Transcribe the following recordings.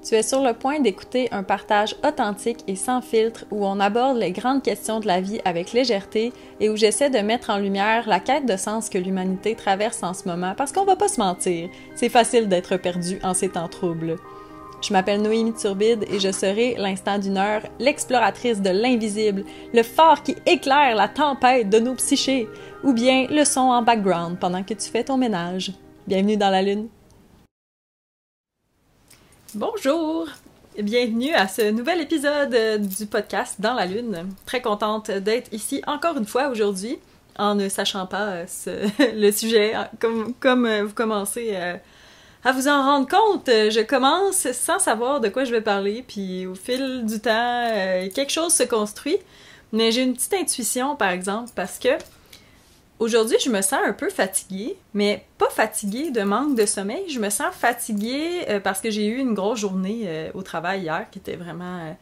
Tu es sur le point d'écouter un partage authentique et sans filtre où on aborde les grandes questions de la vie avec légèreté et où j'essaie de mettre en lumière la quête de sens que l'humanité traverse en ce moment parce qu'on va pas se mentir, c'est facile d'être perdu en ces temps troubles. Je m'appelle Noémie Turbide et je serai l'instant d'une heure, l'exploratrice de l'invisible, le phare qui éclaire la tempête de nos psychés, ou bien le son en background pendant que tu fais ton ménage. Bienvenue dans la Lune. Bonjour! Bienvenue à ce nouvel épisode du podcast Dans la Lune. Très contente d'être ici encore une fois aujourd'hui, en ne sachant pas le sujet. Comme vous commencez à vous en rendre compte, je commence sans savoir de quoi je vais parler, puis au fil du temps, quelque chose se construit. Mais j'ai une petite intuition, par exemple, parce que aujourd'hui, je me sens un peu fatiguée, mais pas fatiguée de manque de sommeil. Je me sens fatiguée parce que j'ai eu une grosse journée au travail hier qui était vraiment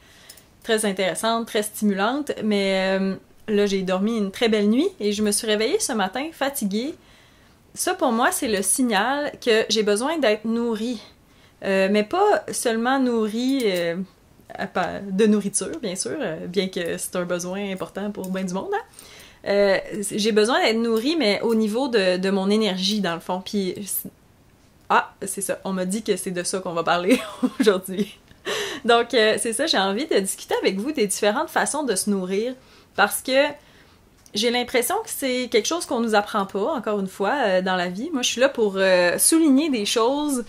très intéressante, très stimulante. Mais là, j'ai dormi une très belle nuit et je me suis réveillée ce matin fatiguée. Ça, pour moi, c'est le signal que j'ai besoin d'être nourrie. Mais pas seulement nourrie de nourriture, bien sûr, bien que c'est un besoin important pour bien du monde, hein? J'ai besoin d'être nourrie, mais au niveau de mon énergie, dans le fond. Puis, c'est ça. On m'a dit que c'est de ça qu'on va parler aujourd'hui. Donc, c'est ça. J'ai envie de discuter avec vous des différentes façons de se nourrir parce que j'ai l'impression que c'est quelque chose qu'on nous apprend pas, encore une fois, dans la vie. Moi, je suis là pour souligner des choses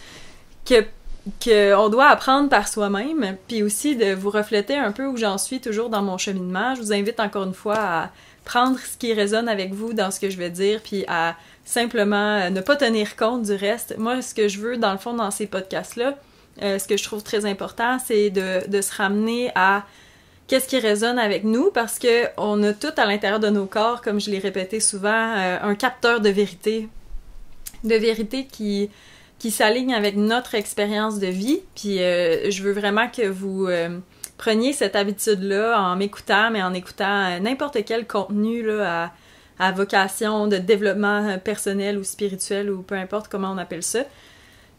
qu'on doit apprendre par soi-même, puis aussi de vous refléter un peu où j'en suis toujours dans mon cheminement. Je vous invite encore une fois à prendre ce qui résonne avec vous dans ce que je vais dire, puis à simplement ne pas tenir compte du reste. Moi, ce que je veux, dans le fond, dans ces podcasts-là, ce que je trouve très important, c'est de se ramener à qu'est-ce qui résonne avec nous, parce que on a tout à l'intérieur de nos corps, comme je l'ai répété souvent, un capteur de vérité qui s'aligne avec notre expérience de vie, puis je veux vraiment que vous preniez cette habitude-là en m'écoutant, mais en écoutant n'importe quel contenu là, à vocation de développement personnel ou spirituel, ou peu importe comment on appelle ça.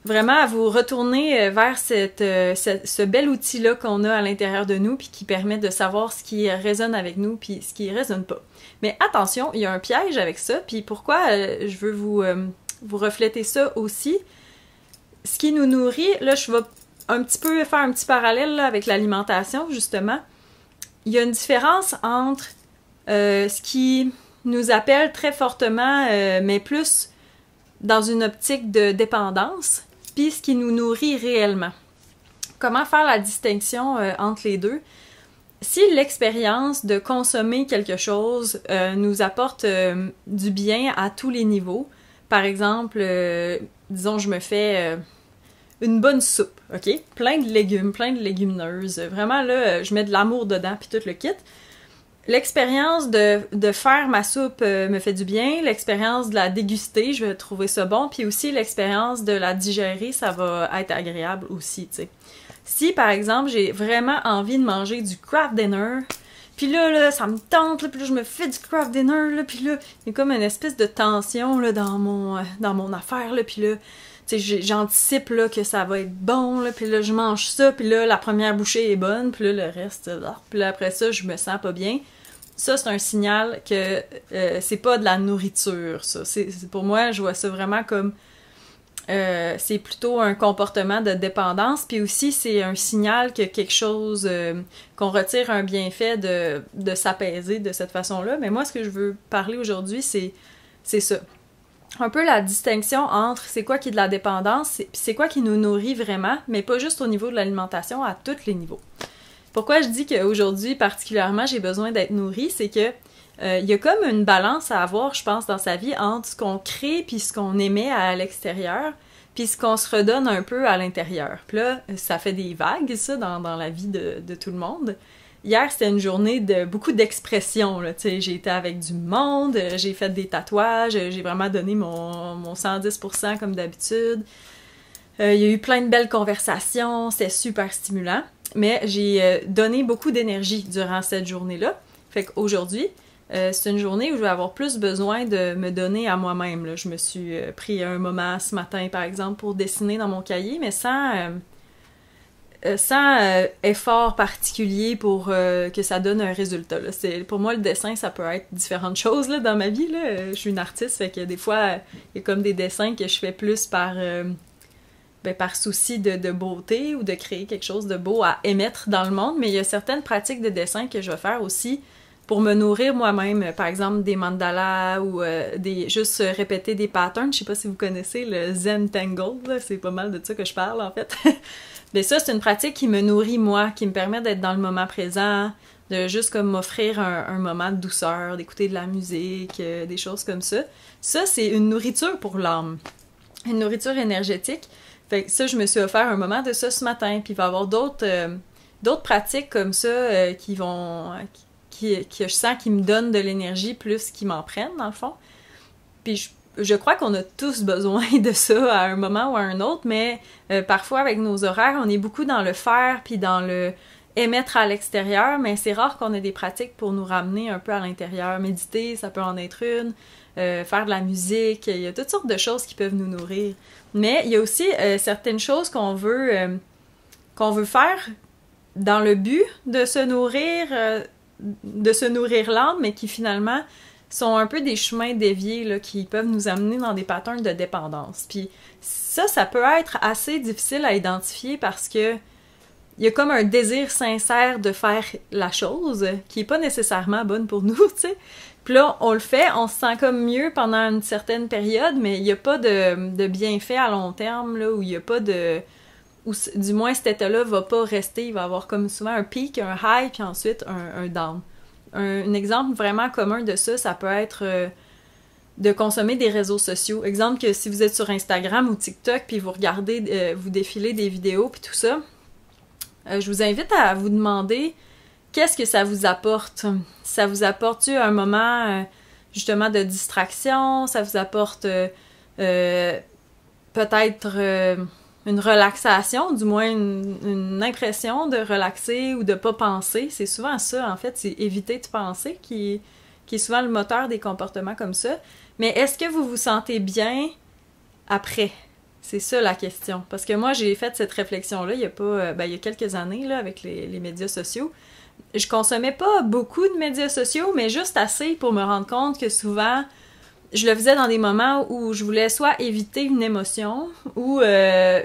Vraiment à vous retourner vers ce bel outil-là qu'on a à l'intérieur de nous, puis qui permet de savoir ce qui résonne avec nous, puis ce qui résonne pas. Mais attention, il y a un piège avec ça, puis pourquoi je veux vous refléter ça aussi. Ce qui nous nourrit, là je vais un petit peu faire un petit parallèle là, avec l'alimentation, justement. Il y a une différence entre ce qui nous appelle très fortement, mais plus dans une optique de dépendance, puis ce qui nous nourrit réellement. Comment faire la distinction entre les deux? Si l'expérience de consommer quelque chose nous apporte du bien à tous les niveaux, par exemple, disons je me fais une bonne soupe, ok? Plein de légumes, plein de légumineuses. Vraiment, là, je mets de l'amour dedans, puis tout le kit. L'expérience de faire ma soupe me fait du bien. L'expérience de la déguster, je vais trouver ça bon. Puis aussi, l'expérience de la digérer, ça va être agréable aussi, tu sais. Si, par exemple, j'ai vraiment envie de manger du craft dinner, puis là, ça me tente, là, puis là, je me fais du craft dinner, là, puis là, il y a comme une espèce de tension, là, dans mon affaire, là, puis là, tu sais, j'anticipe là, que ça va être bon, là, puis là, je mange ça, puis là, la première bouchée est bonne, puis là, le reste, puis là, après ça, je me sens pas bien. Ça, c'est un signal que c'est pas de la nourriture, ça. Pour moi, je vois ça vraiment comme... c'est plutôt un comportement de dépendance, puis aussi, c'est un signal que quelque chose... qu'on retire un bienfait de s'apaiser de cette façon-là. Mais moi, ce que je veux parler aujourd'hui, c'est ça. Un peu la distinction entre c'est quoi qui est de la dépendance puis c'est quoi qui nous nourrit vraiment, mais pas juste au niveau de l'alimentation, à tous les niveaux. Pourquoi je dis qu'aujourd'hui, particulièrement, j'ai besoin d'être nourrie, c'est que il y a comme une balance à avoir, je pense, dans sa vie entre ce qu'on crée puis ce qu'on émet à l'extérieur, puis ce qu'on se redonne un peu à l'intérieur. Puis là, ça fait des vagues, ça, dans la vie de tout le monde. Hier, c'était une journée de beaucoup d'expression, là, tu sais, j'ai été avec du monde, j'ai fait des tatouages, j'ai vraiment donné mon 110% comme d'habitude. Il y a eu plein de belles conversations, c'était super stimulant, mais j'ai donné beaucoup d'énergie durant cette journée-là. Fait qu'aujourd'hui, c'est une journée où je vais avoir plus besoin de me donner à moi-même, là. Je me suis pris un moment ce matin, par exemple, pour dessiner dans mon cahier, mais sans sans effort particulier pour que ça donne un résultat. Là. Pour moi, le dessin, ça peut être différentes choses là, dans ma vie. Là. Je suis une artiste, fait que des fois, il y a comme des dessins que je fais plus par souci de beauté ou de créer quelque chose de beau à émettre dans le monde, mais il y a certaines pratiques de dessin que je vais faire aussi pour me nourrir moi-même, par exemple des mandalas ou juste répéter des patterns. Je sais pas si vous connaissez le Zentangle, c'est pas mal de ça que je parle en fait. Mais ça, c'est une pratique qui me nourrit moi, qui me permet d'être dans le moment présent, de juste comme m'offrir un moment de douceur, d'écouter de la musique, des choses comme ça. Ça, c'est une nourriture pour l'âme, une nourriture énergétique. Fait que ça, je me suis offert un moment de ça ce matin, puis il va y avoir d'autres pratiques comme ça que je sens qui me donnent de l'énergie plus qu'ils m'en prennent, dans le fond. Puis je crois qu'on a tous besoin de ça à un moment ou à un autre, mais parfois avec nos horaires, on est beaucoup dans le faire puis dans le émettre à l'extérieur, mais c'est rare qu'on ait des pratiques pour nous ramener un peu à l'intérieur. Méditer, ça peut en être une, faire de la musique, il y a toutes sortes de choses qui peuvent nous nourrir. Mais il y a aussi certaines choses qu'on veut faire dans le but de se nourrir l'âme, mais qui finalement sont un peu des chemins déviés là, qui peuvent nous amener dans des patterns de dépendance. Puis ça peut être assez difficile à identifier parce que il y a comme un désir sincère de faire la chose qui est pas nécessairement bonne pour nous, tu sais. Puis là, on le fait, on se sent comme mieux pendant une certaine période, mais il n'y a pas de bienfait à long terme, là, où il n'y a pas de... ou du moins cet état-là va pas rester, il va avoir comme souvent un pic, un high, puis ensuite un down. Un exemple vraiment commun de ça, ça peut être de consommer des réseaux sociaux. Exemple que si vous êtes sur Instagram ou TikTok, puis vous regardez, vous défilez des vidéos, puis tout ça, je vous invite à vous demander qu'est-ce que ça vous apporte. Ça vous apporte-tu un moment justement de distraction? Ça vous apporte peut-être une relaxation, du moins une impression de relaxer ou de pas penser. C'est souvent ça, en fait, c'est éviter de penser qui est souvent le moteur des comportements comme ça. Mais est-ce que vous vous sentez bien après? C'est ça la question. Parce que moi, j'ai fait cette réflexion-là il y a quelques années là, avec les médias sociaux. Je consommais pas beaucoup de médias sociaux, mais juste assez pour me rendre compte que souvent, je le faisais dans des moments où je voulais soit éviter une émotion ou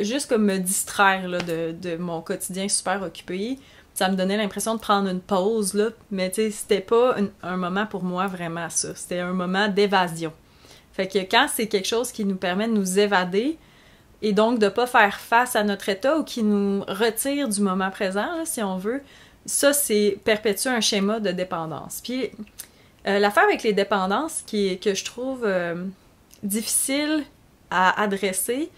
juste comme me distraire là, de mon quotidien super occupé. Ça me donnait l'impression de prendre une pause, là, mais tu sais, c'était pas un moment pour moi vraiment ça. C'était un moment d'évasion. Fait que quand c'est quelque chose qui nous permet de nous évader et donc de pas faire face à notre état ou qui nous retire du moment présent, là, si on veut, ça, c'est perpétuer un schéma de dépendance. Puis l'affaire avec les dépendances que je trouve difficile à adresser,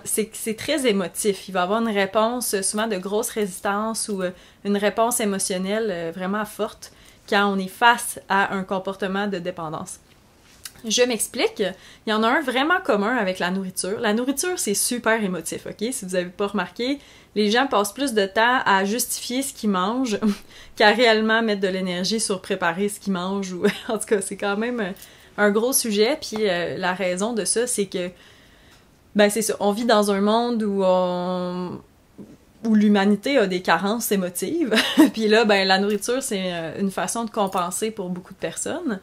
c'est que c'est très émotif. Il va y avoir une réponse, souvent de grosse résistance ou une réponse émotionnelle vraiment forte quand on est face à un comportement de dépendance. Je m'explique. Il y en a un vraiment commun avec la nourriture. La nourriture, c'est super émotif, ok? Si vous n'avez pas remarqué, les gens passent plus de temps à justifier ce qu'ils mangent qu'à réellement mettre de l'énergie sur préparer ce qu'ils mangent. Ou... En tout cas, c'est quand même un gros sujet. Puis la raison de ça, c'est que c'est ça. On vit dans un monde où l'humanité a des carences émotives. Puis là, la nourriture, c'est une façon de compenser pour beaucoup de personnes.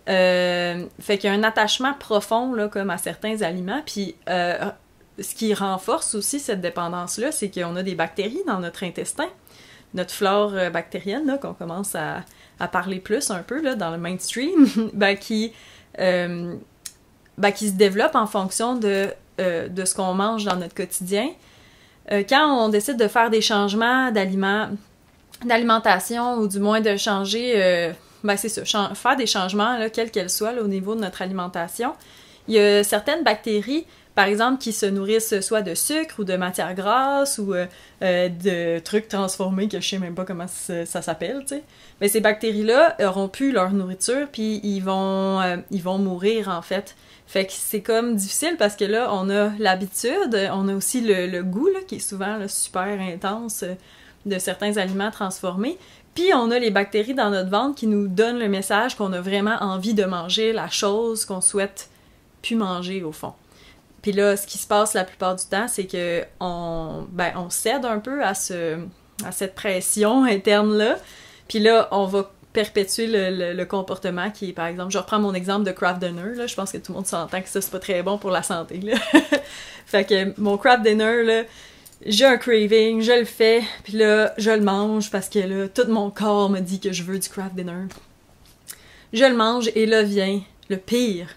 Fait qu'il y a un attachement profond là, comme à certains aliments. Puis ce qui renforce aussi cette dépendance-là, c'est qu'on a des bactéries dans notre intestin, notre flore bactérienne, là, qu'on commence à parler plus un peu là, dans le mainstream, qui se développe en fonction de ce qu'on mange dans notre quotidien. Quand on décide de faire des changements d'alimentation ou du moins de changer... c'est ça, faire des changements, là, quels qu'elles soient, là, au niveau de notre alimentation. Il y a certaines bactéries, par exemple, qui se nourrissent soit de sucre ou de matières grasses ou de trucs transformés que je sais même pas comment ça s'appelle, tu sais. Mais ces bactéries-là auront plus leur nourriture, puis ils vont mourir, en fait. Fait que c'est comme difficile parce que là, on a l'habitude, on a aussi le goût, là, qui est souvent là, super intense de certains aliments transformés. Puis on a les bactéries dans notre ventre qui nous donnent le message qu'on a vraiment envie de manger la chose qu'on souhaite plus manger au fond. Puis là, ce qui se passe la plupart du temps, c'est que on cède un peu à cette pression interne-là. Puis là, on va perpétuer le comportement qui est, par exemple, je reprends mon exemple de craft dinner, là, je pense que tout le monde s'entend que ça, c'est pas très bon pour la santé, là. Fait que mon craft dinner, là, j'ai un craving, je le fais, puis là, je le mange parce que là, tout mon corps me dit que je veux du craft dinner. Je le mange et là vient le pire.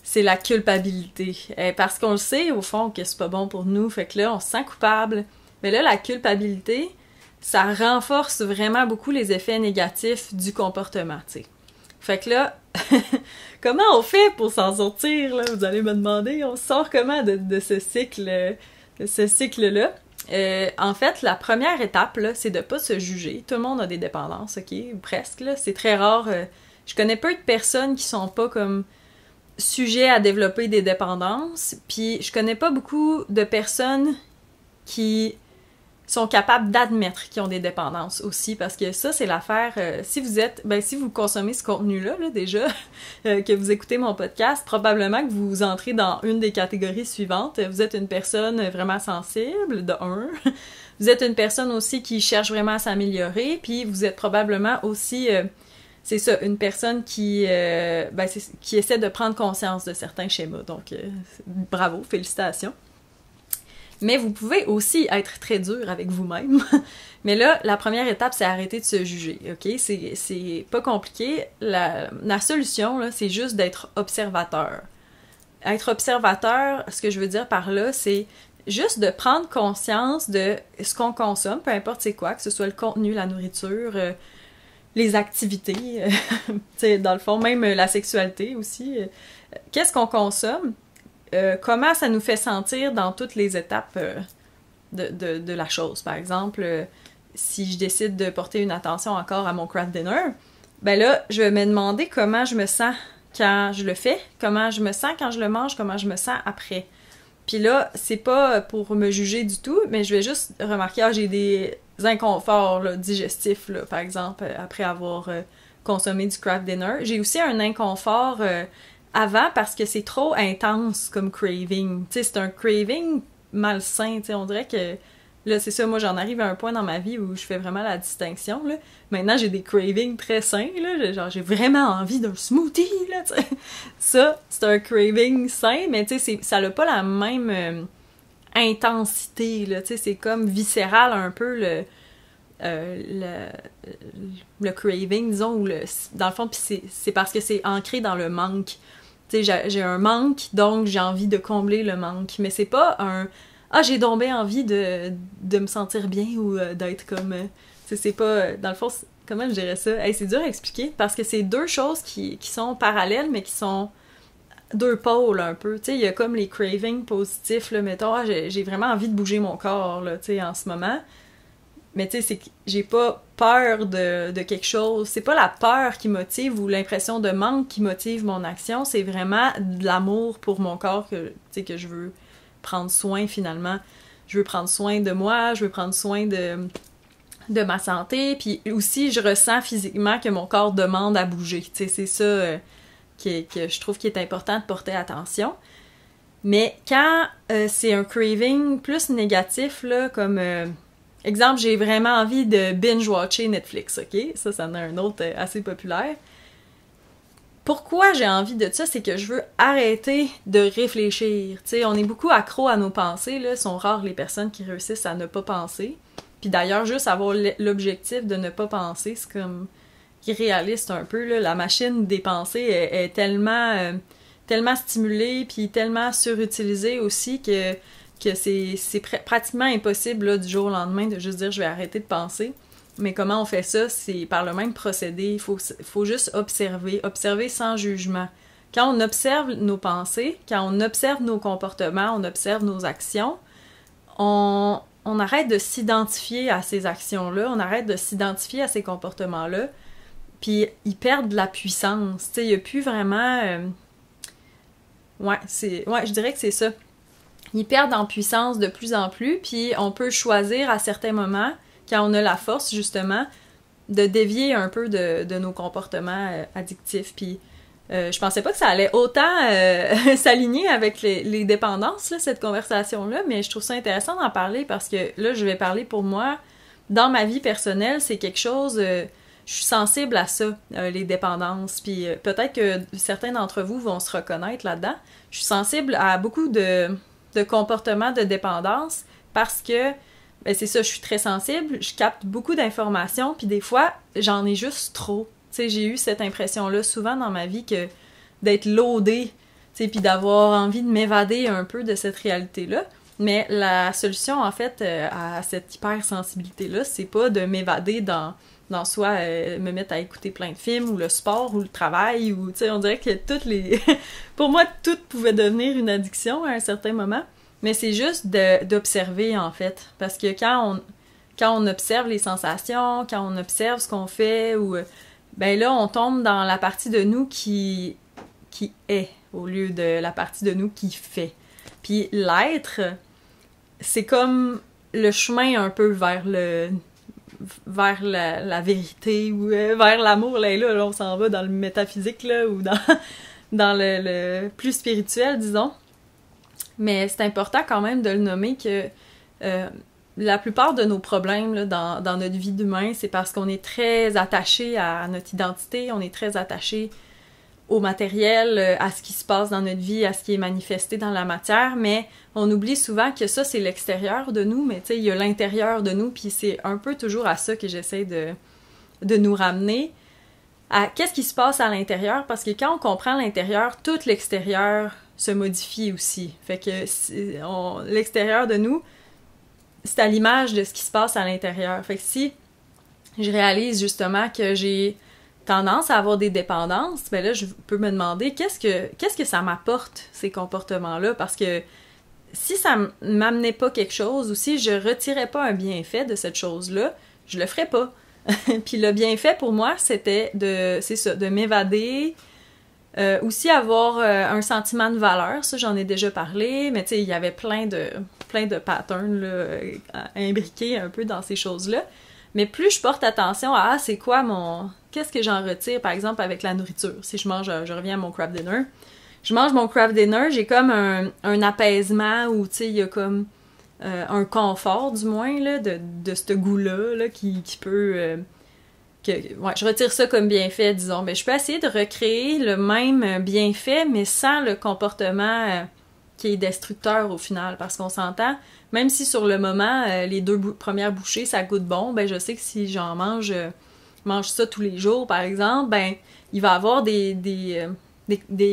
C'est la culpabilité. Parce qu'on le sait, au fond, que c'est pas bon pour nous, fait que là, on se sent coupable. Mais là, la culpabilité, ça renforce vraiment beaucoup les effets négatifs du comportement, tu sais. Fait que là, comment on fait pour s'en sortir, là? Vous allez me demander, on sort comment de ce cycle-là? En fait, la première étape, là, c'est de pas se juger. Tout le monde a des dépendances, ok? Ou presque, là. C'est très rare. Je connais peu de personnes qui sont pas comme sujets à développer des dépendances, puis je connais pas beaucoup de personnes qui sont capables d'admettre qu'ils ont des dépendances aussi, parce que ça, c'est l'affaire, si vous consommez ce contenu-là, là, déjà, que vous écoutez mon podcast, probablement que vous entrez dans une des catégories suivantes. Vous êtes une personne vraiment sensible, de un. Vous êtes une personne aussi qui cherche vraiment à s'améliorer, puis vous êtes probablement aussi... c'est ça, une personne qui essaie de prendre conscience de certains schémas. Donc, bravo, félicitations. Mais vous pouvez aussi être très dur avec vous-même. Mais là, la première étape, c'est arrêter de se juger, ok? C'est pas compliqué. La solution, là, c'est juste d'être observateur. Être observateur, ce que je veux dire par là, c'est juste de prendre conscience de ce qu'on consomme, peu importe c'est quoi, que ce soit le contenu, la nourriture... les activités, dans le fond, même la sexualité aussi. Qu'est-ce qu'on consomme? Comment ça nous fait sentir dans toutes les étapes de la chose? Par exemple, si je décide de porter une attention encore à mon craft dinner, ben là, je vais me demander comment je me sens quand je le fais, comment je me sens quand je le mange, comment je me sens après. Puis là, c'est pas pour me juger du tout, mais je vais juste remarquer, j'ai des inconforts là, digestifs, là, par exemple, après avoir consommé du craft dinner. J'ai aussi un inconfort avant parce que c'est trop intense comme craving. Tu sais, c'est un craving malsain, tu sais, on dirait que... Là, c'est ça, moi, j'en arrive à un point dans ma vie où je fais vraiment la distinction, là. Maintenant, j'ai des cravings très sains, là. Genre, j'ai vraiment envie d'un smoothie, là, tu sais. Ça, c'est un craving sain, mais tu sais, ça n'a pas la même intensité, là. Tu sais, c'est comme viscéral un peu, le craving, disons, ou dans le fond, puis c'est parce que c'est ancré dans le manque. Tu sais, j'ai un manque, donc j'ai envie de combler le manque. Mais c'est pas un... Ah, j'ai donc bien envie de me sentir bien ou d'être comme... c'est pas... dans le fond, comment je dirais ça? Hey, c'est dur à expliquer parce que c'est deux choses qui sont parallèles, mais qui sont deux pôles un peu. Tu sais, il y a comme les cravings positifs, là, mettons, j'ai vraiment envie de bouger mon corps, là, tu sais, en ce moment. Mais tu sais, c'est que j'ai pas peur de quelque chose. C'est pas la peur qui motive ou l'impression de manque qui motive mon action. C'est vraiment de l'amour pour mon corps que je veux prendre soin finalement. Je veux prendre soin de moi, je veux prendre soin de ma santé, puis aussi je ressens physiquement que mon corps demande à bouger. Tu sais, c'est ça que je trouve qu'il est important de porter attention. Mais quand c'est un craving plus négatif, là, comme exemple, j'ai vraiment envie de binge-watcher Netflix, ok? Ça en a un autre assez populaire. Pourquoi j'ai envie de ça, c'est que je veux arrêter de réfléchir. Tu sais, on est beaucoup accro à nos pensées, là. Sont rares les personnes qui réussissent à ne pas penser. Puis d'ailleurs, juste avoir l'objectif de ne pas penser, c'est comme irréaliste un peu, là. La machine des pensées est tellement stimulée, puis tellement surutilisée aussi que c'est pratiquement impossible, là, du jour au lendemain de juste dire « je vais arrêter de penser ». Mais comment on fait ça? C'est par le même procédé. Il faut juste observer sans jugement. Quand on observe nos pensées, quand on observe nos comportements, on observe nos actions, on arrête de s'identifier à ces actions-là, on arrête de s'identifier à ces comportements-là, puis ils perdent de la puissance. Tu sais, il n'y a plus vraiment... je dirais que c'est ça. Ils perdent en puissance de plus en plus, puis on peut choisir à certains moments, quand on a la force, justement, de dévier un peu de nos comportements addictifs. Puis Je pensais pas que ça allait autant s'aligner avec les dépendances, là, cette conversation-là, mais je trouve ça intéressant d'en parler parce que là, je vais parler pour moi. Dans ma vie personnelle, c'est quelque chose... je suis sensible à ça, les dépendances, puis peut-être que certains d'entre vous vont se reconnaître là-dedans. Je suis sensible à beaucoup de comportements de dépendance parce que, ben c'est ça, je suis très sensible, je capte beaucoup d'informations, puis des fois, j'en ai juste trop. Tu sais, j'ai eu cette impression-là souvent dans ma vie que d'être loadée, tu sais, puis d'avoir envie de m'évader un peu de cette réalité-là. Mais la solution, en fait, à cette hypersensibilité-là, c'est pas de m'évader dans soit me mettre à écouter plein de films, ou le sport, ou le travail, ou, tu sais, on dirait que toutes les... Pour moi, tout pouvait devenir une addiction à un certain moment, mais c'est juste d'observer, en fait, parce que quand on observe les sensations, quand on observe ce qu'on fait, ou... ben là, on tombe dans la partie de nous qui est, au lieu de la partie de nous qui fait. Puis l'être, c'est comme le chemin un peu vers la vérité, ou vers l'amour. Là, on s'en va dans le métaphysique, là, ou dans le plus spirituel, disons. Mais c'est important quand même de le nommer que la plupart de nos problèmes là, dans notre vie d'humain, c'est parce qu'on est très attaché à notre identité, on est très attaché au matériel, à ce qui se passe dans notre vie, à ce qui est manifesté dans la matière, mais on oublie souvent que ça, c'est l'extérieur de nous, mais tu sais, il y a l'intérieur de nous, puis c'est un peu toujours à ça que j'essaie de nous ramener, à qu'est-ce qui se passe à l'intérieur, parce que quand on comprend l'intérieur, tout l'extérieur se modifie aussi. Fait que l'extérieur de nous, c'est à l'image de ce qui se passe à l'intérieur. Fait que si je réalise justement que j'ai tendance à avoir des dépendances, ben là, je peux me demander qu'est-ce que ça m'apporte, ces comportements-là, parce que si ça m'amenait pas quelque chose, ou si je retirais pas un bienfait de cette chose-là, je le ferais pas. Puis le bienfait, pour moi, c'était de m'évader, aussi avoir un sentiment de valeur, ça j'en ai déjà parlé, mais tu sais, il y avait plein de patterns là, imbriqués un peu dans ces choses-là. Mais plus je porte attention à c'est quoi qu'est-ce que j'en retire, par exemple, avec la nourriture. Si je mange, je reviens à mon craft dinner. Je mange mon craft dinner, j'ai comme un apaisement où, tu sais, il y a comme un confort, du moins, là, de ce goût-là, là, qui peut... ouais, je retire ça comme bienfait, disons. Mais je peux essayer de recréer le même bienfait, mais sans le comportement qui est destructeur au final, parce qu'on s'entend, même si sur le moment, les deux premières bouchées, ça goûte bon, ben je sais que si j'en mange ça tous les jours, par exemple, ben il va avoir des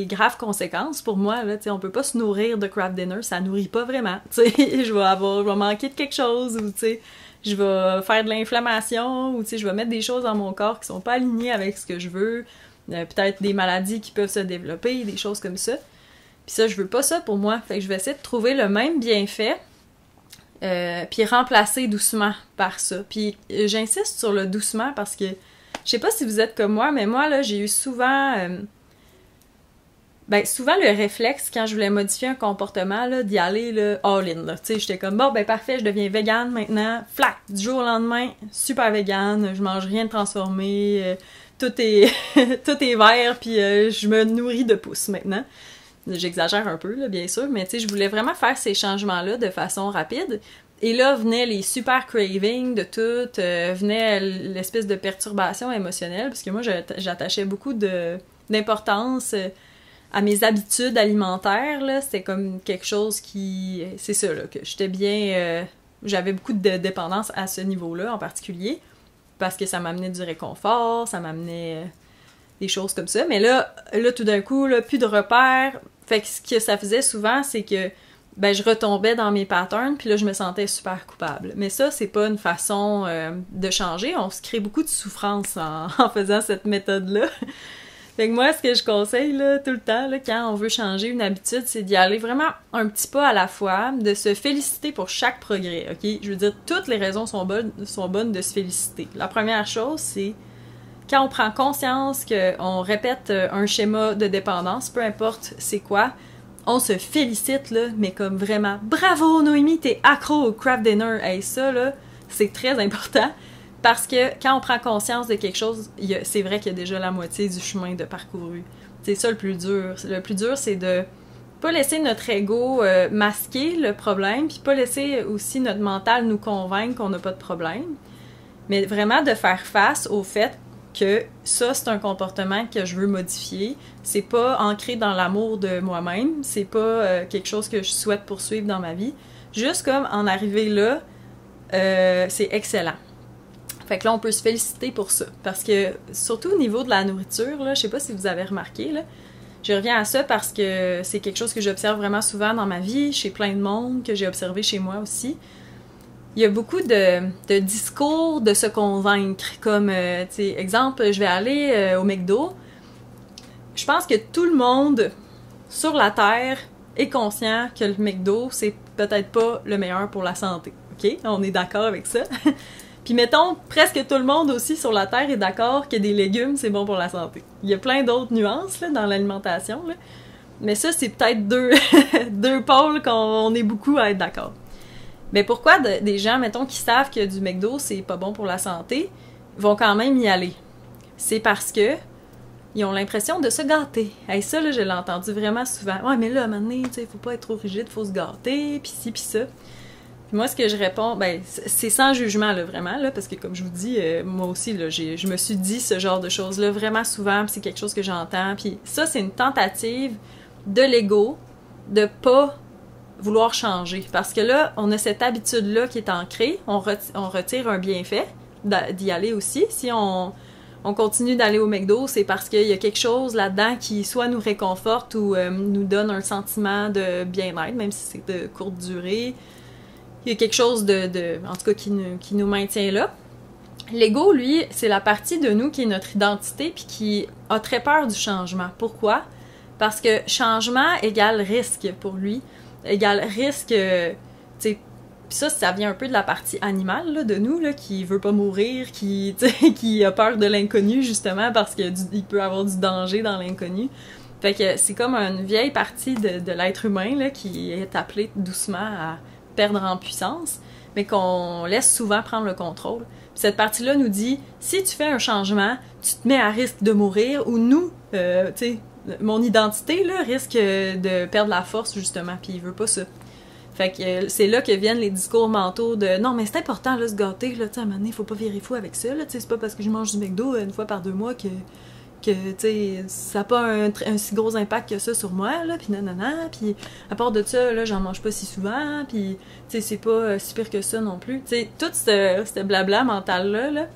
graves conséquences pour moi, là, tu sais, on peut pas se nourrir de craft dinner, ça nourrit pas vraiment, tu sais, je vais manquer de quelque chose, ou tu sais, je vais faire de l'inflammation, ou tu sais, je vais mettre des choses dans mon corps qui sont pas alignées avec ce que je veux, peut-être des maladies qui peuvent se développer, des choses comme ça. Puis ça, je veux pas ça pour moi. Fait que je vais essayer de trouver le même bienfait, puis remplacer doucement par ça. Puis j'insiste sur le doucement parce que, je sais pas si vous êtes comme moi, mais moi, là, j'ai eu souvent le réflexe, quand je voulais modifier un comportement, là, d'y aller, là, all-in, là. Tu sais, j'étais comme, bon, ben parfait, je deviens végane maintenant, flac, du jour au lendemain, super végane, je mange rien de transformé, tout est vert, puis je me nourris de pousses maintenant. J'exagère un peu, là, bien sûr, mais tu sais, je voulais vraiment faire ces changements-là de façon rapide. Et là, venaient les super cravings de tout, venait l'espèce de perturbation émotionnelle, parce que moi, j'attachais beaucoup d'importance à mes habitudes alimentaires, là. C'était comme quelque chose qui... C'est ça, là, que j'étais bien... j'avais beaucoup de dépendance à ce niveau-là, en particulier, parce que ça m'amenait du réconfort, ça m'amenait des choses comme ça. Mais là tout d'un coup, là, plus de repères. Fait que ce que ça faisait souvent, c'est que ben je retombais dans mes patterns, puis là, je me sentais super coupable. Mais ça, c'est pas une façon de changer. On se crée beaucoup de souffrance en faisant cette méthode-là. Fait que moi, ce que je conseille, là, tout le temps, là, quand on veut changer une habitude, c'est d'y aller vraiment un petit pas à la fois, de se féliciter pour chaque progrès, ok? Je veux dire, toutes les raisons sont bonnes de se féliciter. La première chose, c'est quand on prend conscience qu'on répète un schéma de dépendance, peu importe c'est quoi, on se félicite, là, mais comme vraiment, bravo Noémie, t'es accro au craft dinner. Hey, ça, là, c'est très important, parce que quand on prend conscience de quelque chose, c'est vrai qu'il y a déjà la moitié du chemin de parcouru. C'est ça le plus dur. Le plus dur, c'est de pas laisser notre ego masquer le problème, puis pas laisser aussi notre mental nous convaincre qu'on n'a pas de problème, mais vraiment de faire face au fait que ça, c'est un comportement que je veux modifier. C'est pas ancré dans l'amour de moi-même, c'est pas quelque chose que je souhaite poursuivre dans ma vie. Juste comme en arriver là, c'est excellent. Fait que là, on peut se féliciter pour ça. Parce que, surtout au niveau de la nourriture, là, je sais pas si vous avez remarqué, là, je reviens à ça parce que c'est quelque chose que j'observe vraiment souvent dans ma vie, chez plein de monde, que j'ai observé chez moi aussi. Il y a beaucoup de discours de se convaincre, comme, tu sais, exemple, je vais aller au McDo. Je pense que tout le monde sur la Terre est conscient que le McDo, c'est peut-être pas le meilleur pour la santé. OK? On est d'accord avec ça. Puis mettons, presque tout le monde aussi sur la Terre est d'accord que des légumes, c'est bon pour la santé. Il y a plein d'autres nuances là, dans l'alimentation, là. Mais ça, c'est peut-être deux pôles qu'on est beaucoup à être d'accord. Mais pourquoi des gens, mettons, qui savent que du McDo, c'est pas bon pour la santé, vont quand même y aller? C'est parce que ils ont l'impression de se gâter. Hey, ça, là, je l'ai entendu vraiment souvent. Ouais, mais là, à un moment donné, tu sais, faut pas être trop rigide, faut se gâter, pis ci, pis ça. Moi, ce que je réponds, ben, c'est sans jugement, là, vraiment, là, parce que comme je vous dis, moi aussi, là, je me suis dit ce genre de choses-là vraiment souvent, puis c'est quelque chose que j'entends, puis ça, c'est une tentative de l'ego de pas vouloir changer, parce que là, on a cette habitude-là qui est ancrée, on retire un bienfait d'y aller aussi. Si on continue d'aller au McDo, c'est parce qu'il y a quelque chose là-dedans qui soit nous réconforte ou nous donne un sentiment de bien-être, même si c'est de courte durée. Il y a quelque chose en tout cas, qui nous maintient là. L'ego, lui, c'est la partie de nous qui est notre identité puis qui a très peur du changement. Pourquoi? Parce que changement égale risque pour lui. Égale risque, tu sais, ça vient un peu de la partie animale là, de nous, là, qui veut pas mourir, qui a peur de l'inconnu, justement, parce qu'il peut avoir du danger dans l'inconnu. Fait que c'est comme une vieille partie de l'être humain là, qui est appelée doucement à perdre en puissance, mais qu'on laisse souvent prendre le contrôle. Puis cette partie-là nous dit, si tu fais un changement, tu te mets à risque de mourir, ou nous, tu sais, mon identité, là, risque de perdre la force, justement, puis il veut pas ça. Fait que c'est là que viennent les discours mentaux de « Non, mais c'est important, là, se gâter, là, tu sais, à un moment donné, faut pas virer fou avec ça, là, tu sais, c'est pas parce que je mange du McDo une fois par 2 mois que tu sais, ça n'a pas un si gros impact que ça sur moi, là, puis nanana, puis à part de ça, là, j'en mange pas si souvent, puis, tu sais, c'est pas si pire que ça non plus. Tu sais, tout ce blabla mental-là, là,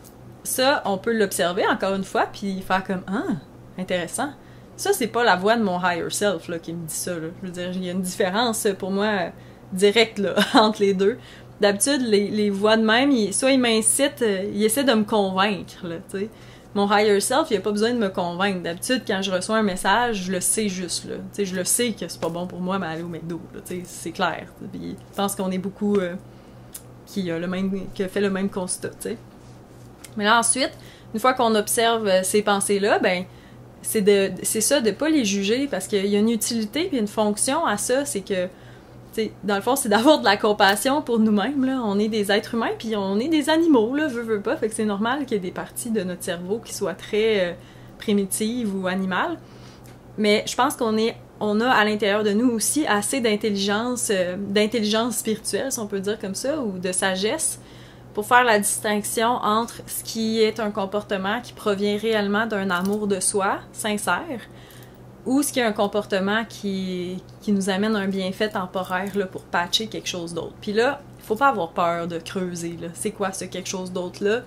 ça, on peut l'observer encore une fois, puis faire comme « Ah, intéressant ». Ça, c'est pas la voix de mon higher self, là, qui me dit ça, là. Je veux dire, il y a une différence, pour moi, directe, là, entre les deux. D'habitude, les voix de même, soit ils m'incitent, ils essaient de me convaincre, là, tu sais. Mon higher self, il a pas besoin de me convaincre. D'habitude, quand je reçois un message, je le sais juste, là. Tu sais, je le sais que c'est pas bon pour moi, mais aller au McDo, là, tu sais, c'est clair. Puis, je pense qu'on est beaucoup qui a fait le même constat, tu sais. Mais là, ensuite, une fois qu'on observe ces pensées-là, ben, c'est ça, de pas les juger, parce qu'il y a une utilité puis une fonction à ça, c'est que, dans le fond, c'est d'avoir de la compassion pour nous-mêmes, là. On est des êtres humains, puis on est des animaux, là, veut pas, fait que c'est normal qu'il y ait des parties de notre cerveau qui soient très primitives ou animales, mais je pense qu'on a à l'intérieur de nous aussi assez d'intelligence spirituelle, si on peut dire comme ça, ou de sagesse, pour faire la distinction entre ce qui est un comportement qui provient réellement d'un amour de soi, sincère, ou ce qui est un comportement qui nous amène un bienfait temporaire là, pour patcher quelque chose d'autre. Puis là, il faut pas avoir peur de creuser. Là. C'est quoi ce quelque chose d'autre-là?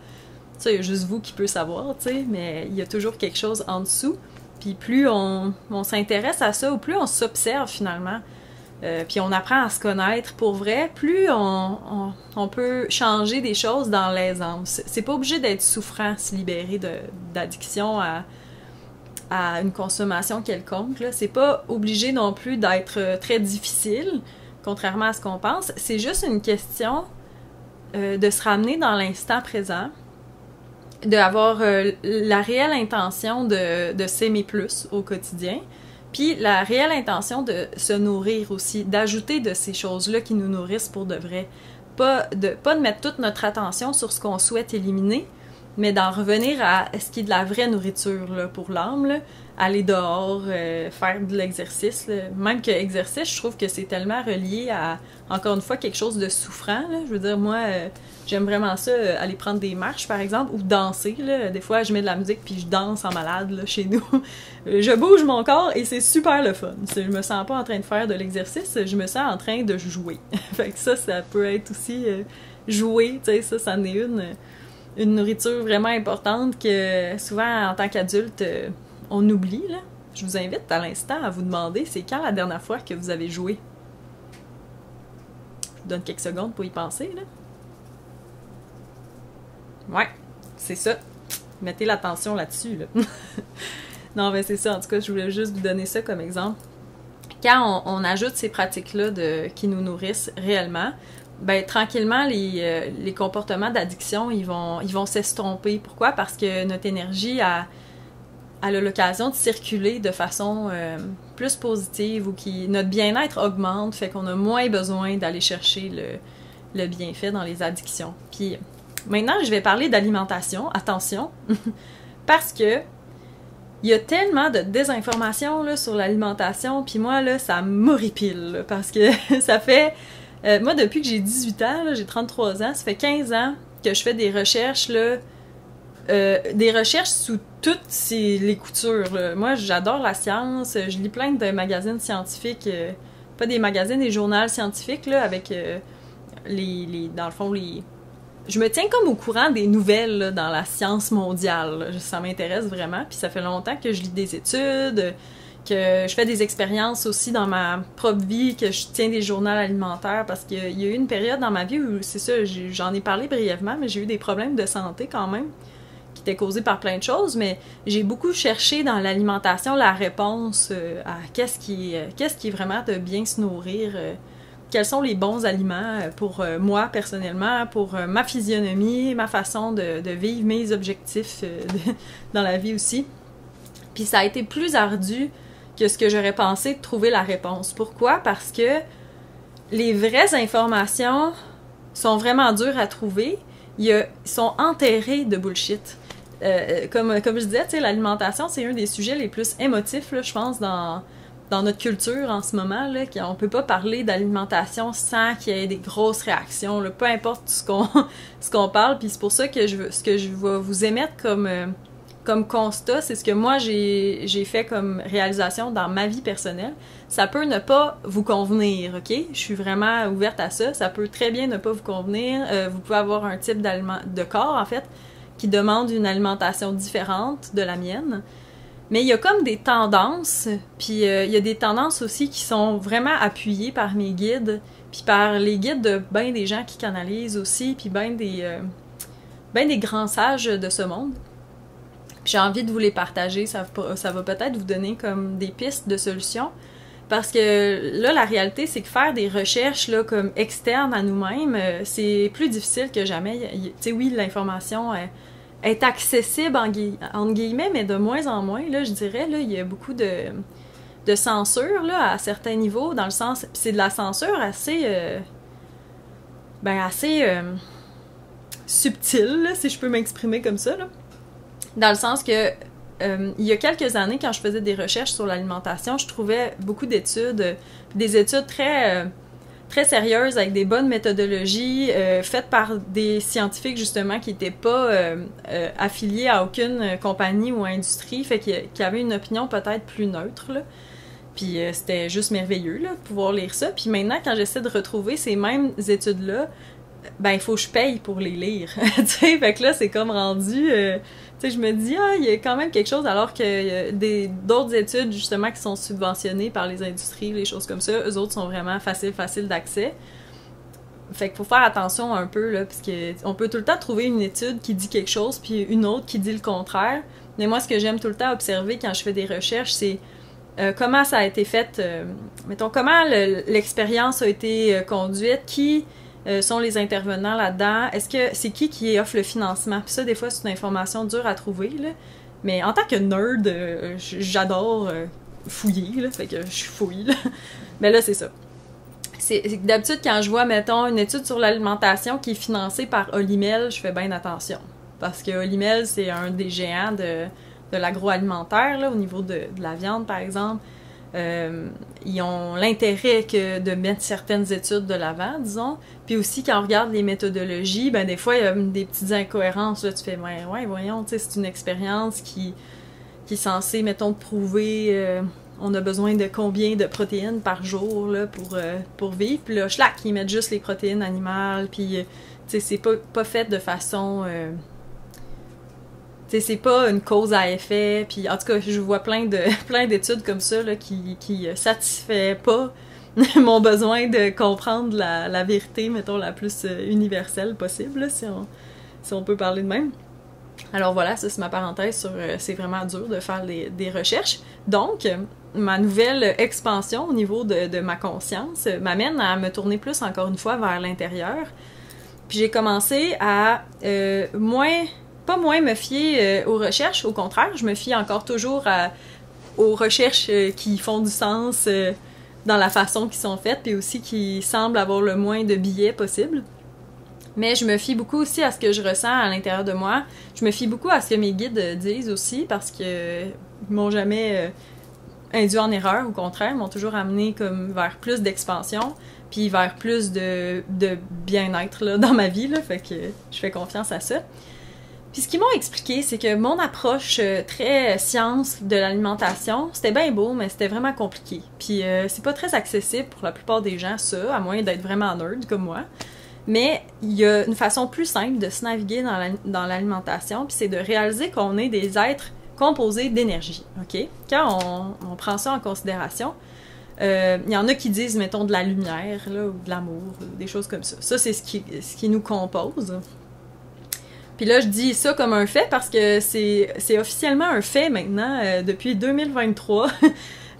Ça, il y a juste vous qui peut savoir, tu sais, mais il y a toujours quelque chose en dessous. Puis plus on s'intéresse à ça, ou plus on s'observe finalement, puis on apprend à se connaître pour vrai, plus on peut changer des choses dans l'aisance. C'est pas obligé d'être souffrant, se libérer d'addiction à une consommation quelconque, là. C'est pas obligé non plus d'être très difficile, contrairement à ce qu'on pense. C'est juste une question de se ramener dans l'instant présent, d'avoir la réelle intention de s'aimer plus au quotidien, puis la réelle intention de se nourrir aussi, d'ajouter de ces choses-là qui nous nourrissent pour de vrai. Pas de mettre toute notre attention sur ce qu'on souhaite éliminer, mais d'en revenir à ce qui est de la vraie nourriture là, pour l'âme, là. Aller dehors, faire de l'exercice. Là. Même que exercice, je trouve que c'est tellement relié à, encore une fois, quelque chose de souffrant. Là. Je veux dire, moi, j'aime vraiment ça, aller prendre des marches, par exemple, ou danser. Là. Des fois, je mets de la musique puis je danse en malade là, chez nous. Je bouge mon corps et c'est super le fun. Je me sens pas en train de faire de l'exercice, je me sens en train de jouer. Fait que ça peut être aussi jouer, tu sais, ça en est une nourriture vraiment importante que souvent, en tant qu'adulte, on oublie, là. Je vous invite à l'instant à vous demander, c'est quand la dernière fois que vous avez joué? Je vous donne quelques secondes pour y penser, là. Ouais, c'est ça. Mettez l'attention là-dessus, là. Non, mais c'est ça. En tout cas, je voulais juste vous donner ça comme exemple. Quand on ajoute ces pratiques-là qui nous nourrissent réellement, ben tranquillement, les comportements d'addiction, ils vont s'estomper. Pourquoi? Parce que notre énergie elle a l'occasion de circuler de façon plus positive ou notre bien-être augmente, fait qu'on a moins besoin d'aller chercher le bienfait dans les addictions. Puis maintenant, je vais parler d'alimentation, attention, parce que il y a tellement de désinformation là, sur l'alimentation, puis moi, là, ça m'horripile, là, parce que ça fait... moi, depuis que j'ai 18 ans, là, j'ai 33 ans, ça fait 15 ans que je fais des recherches, là, des recherches sous toutes les coutures. Là. Moi, j'adore la science. Je lis plein de magazines scientifiques. Pas des magazines, des journaux scientifiques, là, avec dans le fond, je me tiens comme au courant des nouvelles là, dans la science mondiale. Là. Ça m'intéresse vraiment. Puis ça fait longtemps que je lis des études, que je fais des expériences aussi dans ma propre vie, que je tiens des journaux alimentaires, parce qu'il y a eu une période dans ma vie où, c'est ça, j'en ai parlé brièvement, mais j'ai eu des problèmes de santé quand même, qui étaient causés par plein de choses, mais j'ai beaucoup cherché dans l'alimentation la réponse à qu'est-ce qui est vraiment de bien se nourrir, quels sont les bons aliments pour moi personnellement, pour ma physionomie, ma façon de vivre, mes objectifs dans la vie aussi. Puis ça a été plus ardu que ce que j'aurais pensé de trouver la réponse. Pourquoi? Parce que les vraies informations sont vraiment dures à trouver. Ils sont enterrés de bullshit. Comme je disais, tu sais, l'alimentation, c'est un des sujets les plus émotifs, là, je pense, dans notre culture en ce moment. Là, on peut pas parler d'alimentation sans qu'il y ait des grosses réactions, là, peu importe ce qu'on parle. Puis c'est pour ça que ce que je vais vous émettre comme constat, c'est ce que moi j'ai fait comme réalisation dans ma vie personnelle. Ça peut ne pas vous convenir, ok? Je suis vraiment ouverte à ça. Ça peut très bien ne pas vous convenir. Vous pouvez avoir un type de corps, en fait, qui demande une alimentation différente de la mienne. Mais il y a comme des tendances, puis il y a des tendances aussi qui sont vraiment appuyées par mes guides, puis par les guides de ben des gens qui canalisent aussi, puis ben des grands sages de ce monde. Puis j'ai envie de vous les partager, ça va peut-être vous donner comme des pistes de solutions. Parce que là, la réalité, c'est que faire des recherches là, comme externes à nous-mêmes, c'est plus difficile que jamais. Tu sais, oui, l'information est accessible, entre guillemets, mais de moins en moins. Là, je dirais, là, il y a beaucoup de censure là, à certains niveaux, dans le sens... Puis c'est de la censure assez subtile, là, si je peux m'exprimer comme ça, là. Dans le sens que il y a quelques années, quand je faisais des recherches sur l'alimentation, je trouvais beaucoup d'études, des études très, très sérieuses, avec des bonnes méthodologies, faites par des scientifiques, justement, qui n'étaient pas affiliés à aucune compagnie ou industrie, fait qui avaient une opinion peut-être plus neutre, là. Puis c'était juste merveilleux, là, de pouvoir lire ça. Puis maintenant, quand j'essaie de retrouver ces mêmes études-là, ben, il faut que je paye pour les lire. Tu sais, fait que là, c'est comme rendu... tu sais, je me dis, il y a quand même quelque chose, alors que d'autres études, justement, qui sont subventionnées par les industries, les choses comme ça, eux autres sont vraiment faciles d'accès. Fait qu'il faut faire attention un peu, là, parce que on peut tout le temps trouver une étude qui dit quelque chose, puis une autre qui dit le contraire. Mais moi, ce que j'aime tout le temps observer quand je fais des recherches, c'est comment ça a été fait, mettons, comment l'expérience a été conduite, qui... sont les intervenants là-dedans? Est-ce que c'est qui offre le financement? Puis ça, des fois, c'est une information dure à trouver, là. Mais en tant que nerd, j'adore fouiller, là. Fait que je fouille, là. Mais là, c'est ça. C'est d'habitude, quand je vois, mettons, une étude sur l'alimentation qui est financée par Olimel, je fais bien attention. parce que Olimel, c'est un des géants de l'agroalimentaire, là, au niveau de la viande, par exemple. Ils ont l'intérêt de mettre certaines études de l'avant, disons. Puis aussi, quand on regarde les méthodologies, ben des fois, il y a des petites incohérences. Là, tu fais, ouais, voyons, tu sais, c'est une expérience qui est censée, mettons, prouver... on a besoin de combien de protéines par jour là, pour vivre. Puis là, schlac, ils mettent juste les protéines animales. Puis, tu sais, c'est pas fait de façon... tu sais, c'est pas une cause à effet. Puis, en tout cas, je vois plein d'études comme ça là, qui satisfait pas mon besoin de comprendre la vérité, mettons, la plus universelle possible, là, si on peut parler de même. Alors voilà, ça c'est ma parenthèse sur c'est vraiment dur de faire des recherches. Donc, ma nouvelle expansion au niveau de ma conscience m'amène à me tourner plus, encore une fois, vers l'intérieur. Puis j'ai commencé à pas moins me fier aux recherches, au contraire, je me fie encore toujours aux recherches qui font du sens dans la façon qu'ils sont faites, puis aussi qui semblent avoir le moins de biais possible. Mais je me fie beaucoup aussi à ce que je ressens à l'intérieur de moi. Je me fie beaucoup à ce que mes guides disent aussi, parce que ils m'ont jamais induit en erreur, au contraire, ils m'ont toujours amené comme vers plus d'expansion, puis vers plus de bien-être là, dans ma vie, là, fait que je fais confiance à ça. Puis ce qu'ils m'ont expliqué, c'est que mon approche très science de l'alimentation, c'était bien beau, mais c'était vraiment compliqué. Puis c'est pas très accessible pour la plupart des gens, ça, à moins d'être vraiment nerd comme moi. Mais il y a une façon plus simple de se naviguer dans l'alimentation, puis c'est de réaliser qu'on est des êtres composés d'énergie, OK? Quand on prend ça en considération, il y en a qui disent, mettons, de la lumière, là, ou de l'amour, des choses comme ça. Ça, c'est ce qui nous compose. Puis là, je dis ça comme un fait parce que c'est officiellement un fait maintenant, depuis 2023. Tu